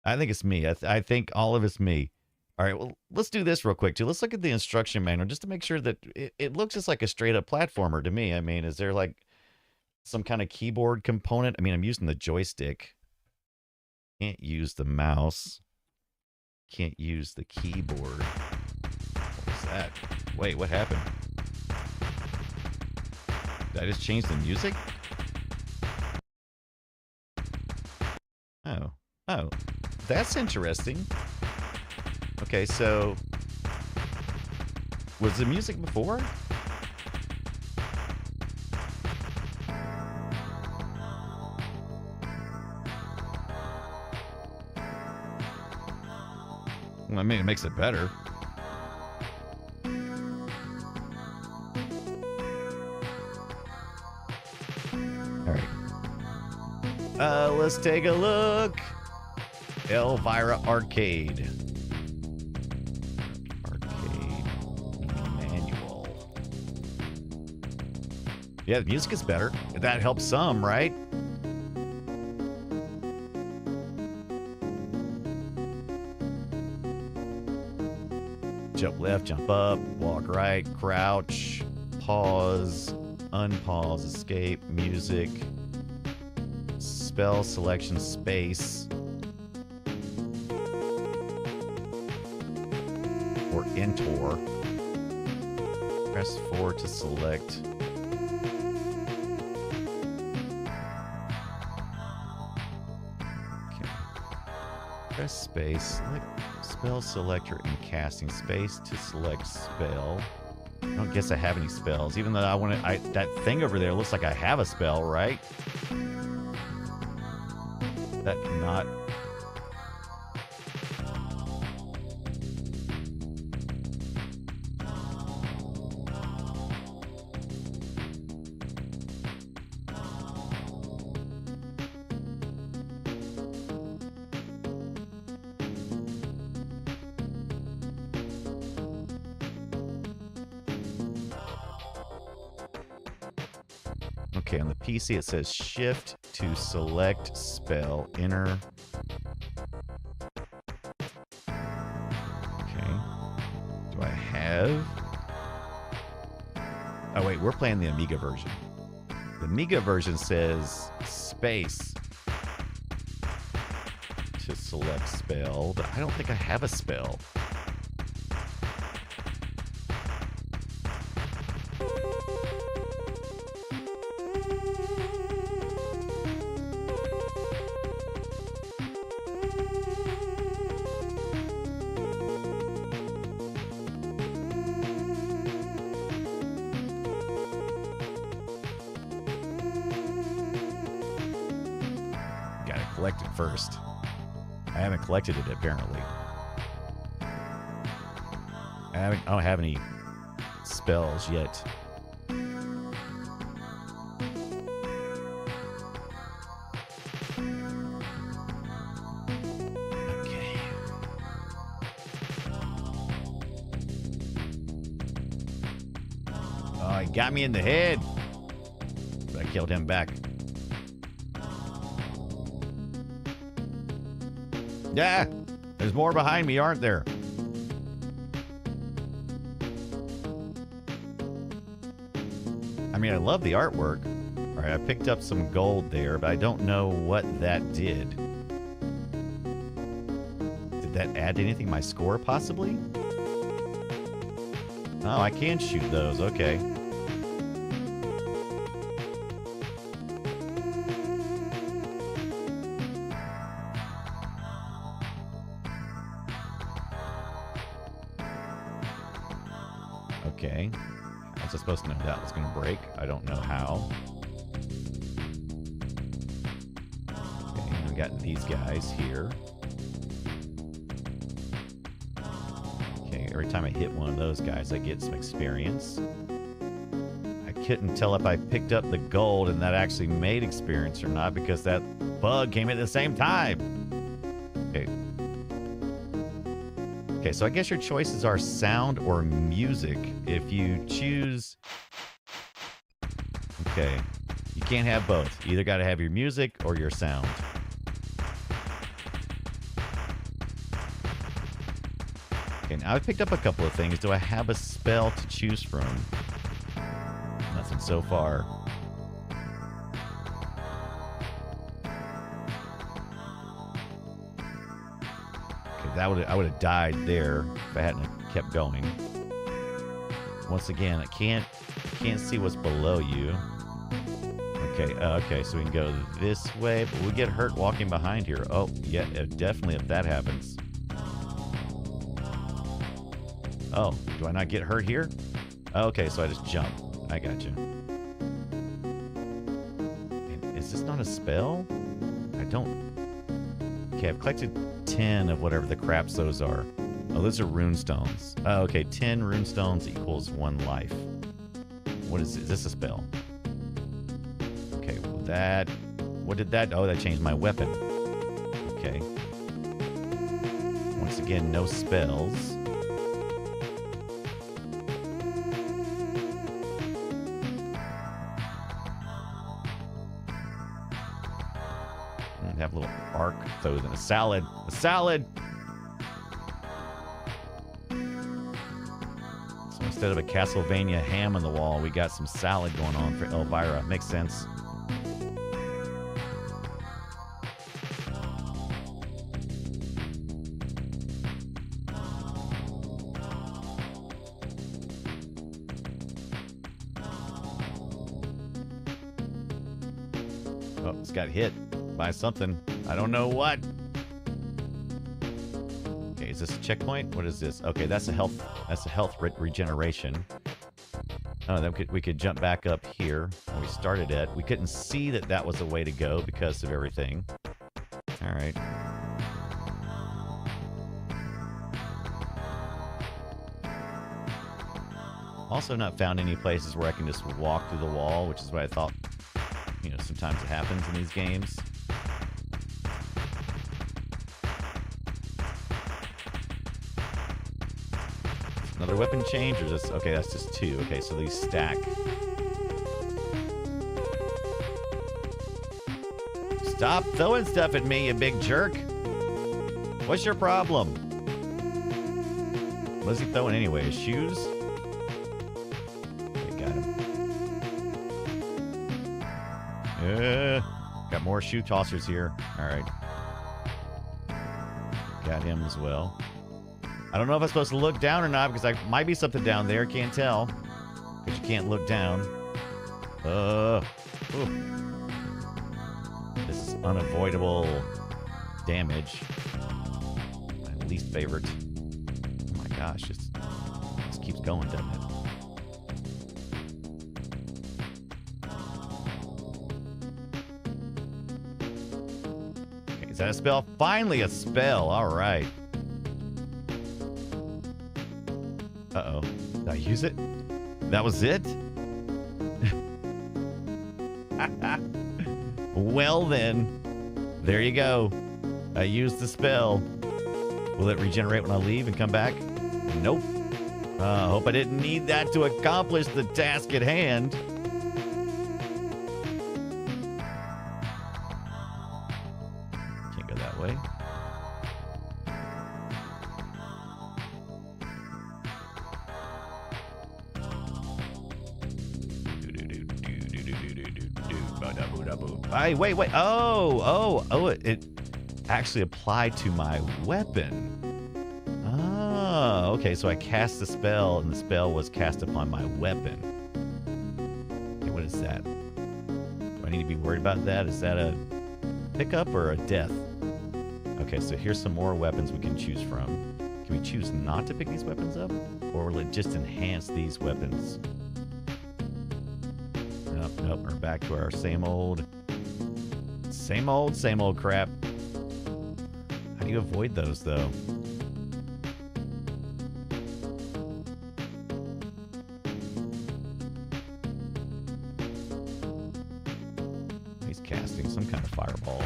I think it's me. I think all of it's me. All right, well, let's do this real quick, too. Let's look at the instruction manual just to make sure that it looks just like a straight-up platformer to me. I mean, is there, like, some kind of keyboard component? I mean, I'm using the joystick. Can't use the mouse. Can't use the keyboard. What's that? Wait, what happened? Did I just change the music? Oh, that's interesting. Okay, so was the music before? Well, I mean, it makes it better. All right. Let's take a look. Elvira Arcade. Arcade manual. Yeah, the music is better. That helps some, right? Jump left, jump up, walk right, crouch, pause, unpause, escape, music, spell selection, space, or enter. Press 4 to select. Okay. Press space, select spell selector and casting, space to select spell. I don't guess I have any spells, even though I want to. That thing over there looks like I have a spell, right? That not. Okay, on the PC it says shift to select spell, enter. Okay. Do I have? Oh wait, we're playing the Amiga version. The Amiga version says space to select spell, but I don't think I have a spell. Collect it first. I haven't collected it apparently. I don't have any spells yet. Okay. Oh, he got me in the head. But I killed him back. Yeah, there's more behind me, aren't there? I mean, I love the artwork. All right, I picked up some gold there, but I don't know what that did. Did that add anything to my score, possibly? Oh, I can shoot those. Okay. Okay. I was supposed to know that was going to break. I don't know how. Okay, we got these guys here. Okay, every time I hit one of those guys, I get some experience. I couldn't tell if I picked up the gold and that actually made experience or not because that bug came at the same time. Okay. Okay, so I guess your choices are sound or music. If you choose... Okay, you can't have both. You either got to have your music or your sound. Okay, now I've picked up a couple of things. Do I have a spell to choose from? Nothing so far. I would have died there if I hadn't kept going. Once again, I can't see what's below you. Okay, okay, so we can go this way, but we get hurt walking behind here. Oh, yeah, definitely if that happens. Oh, do I not get hurt here? Okay, so I just jump. I got you. Is this not a spell? I don't... Okay, I've collected 10 of whatever the craps those are. Oh, those are runestones. Oh, okay, 10 runestones equals 1 life. What is this a spell? Okay, well that... What did that... Oh, that changed my weapon. Okay. Once again, no spells. Have a little arc, throw in a salad. A salad! So instead of a Castlevania ham on the wall, we got some salad going on for Elvira. Makes sense. Oh, it's got hit by something. I don't know what. Okay, is this a checkpoint? What is this? Okay, that's a health. That's a health regeneration. Oh, then we could jump back up here where we started at. We couldn't see that that was a way to go because of everything. All right. Also, not found any places where I can just walk through the wall, which is what I thought. You know, sometimes it happens in these games. Another weapon change, or just okay? That's just two. Okay, so these stack. Stop throwing stuff at me, you big jerk! What's your problem? What's he throwing anyway? His shoes? Okay, got him. Got more shoe tossers here. All right. Got him as well. I don't know if I'm supposed to look down or not because there might be something down there. Can't tell. Because you can't look down. This is unavoidable damage. My least favorite. Oh my gosh. Just keeps going, doesn't it? Okay, is that a spell? Finally a spell. All right. Uh-oh. Did I use it? That was it? Well then. There you go. I used the spell. Will it regenerate when I leave and come back? Nope. Hope I didn't need that to accomplish the task at hand. Can't go that way. Wait. Oh, it actually applied to my weapon. Oh, okay, so I cast the spell, and the spell was cast upon my weapon. Okay, what is that? Do I need to be worried about that? Is that a pickup or a death? Okay, so here's some more weapons we can choose from. Can we choose not to pick these weapons up? Or will it just enhance these weapons? Nope, we're back to our same old crap. How do you avoid those, though? He's casting some kind of fireball.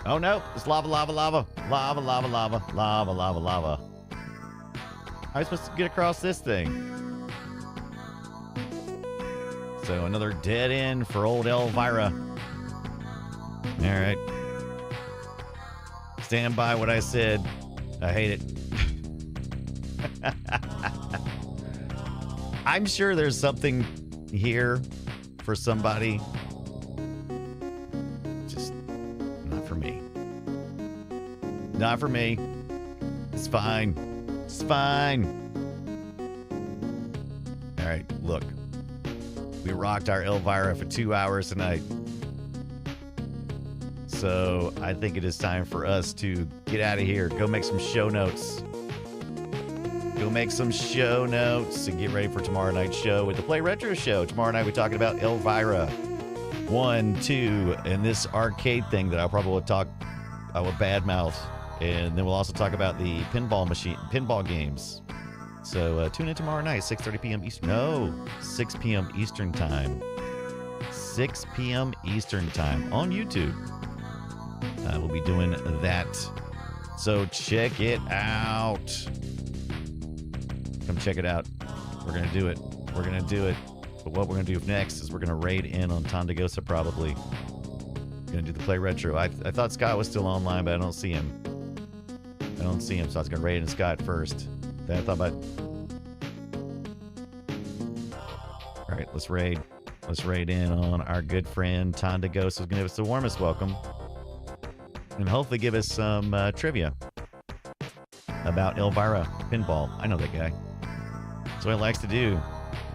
Oh no, it's lava. How am I supposed to get across this thing? So another dead end for old Elvira. Alright. Stand by what I said. I hate it. I'm sure there's something here for somebody. Not for me. It's fine. It's fine. All right, look. We rocked our Elvira for 2 hours tonight. So I think it is time for us to get out of here. Go make some show notes. Go make some show notes and get ready for tomorrow night's show with the Play Retro Show. Tomorrow night we're talking about Elvira 1, 2, and this arcade thing that I will badmouth. And then we'll also talk about the pinball games. So tune in tomorrow night, 6:30 p.m. Eastern. No, 6 p.m. Eastern time. 6 p.m. Eastern time on YouTube. We'll be doing that. So check it out. Come check it out. We're going to do it. We're going to do it. But what we're going to do next is we're going to raid in on Tandagosa probably. We're going to do the Play Retro. I thought Scott was still online, but I don't see him. I don't see him, so I was going to raid in Scott first. Then I thought about... All right, let's raid. Let's raid in on our good friend Tandagosa, who's going to give us the warmest welcome. And hopefully give us some trivia about Elvira pinball. I know that guy. That's what he likes to do.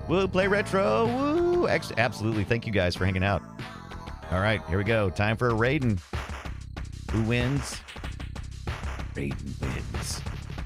Woo, Play Retro. Woo. Actually, absolutely. Thank you guys for hanging out. All right, here we go. Time for a raiding. Who wins? Raiden wins.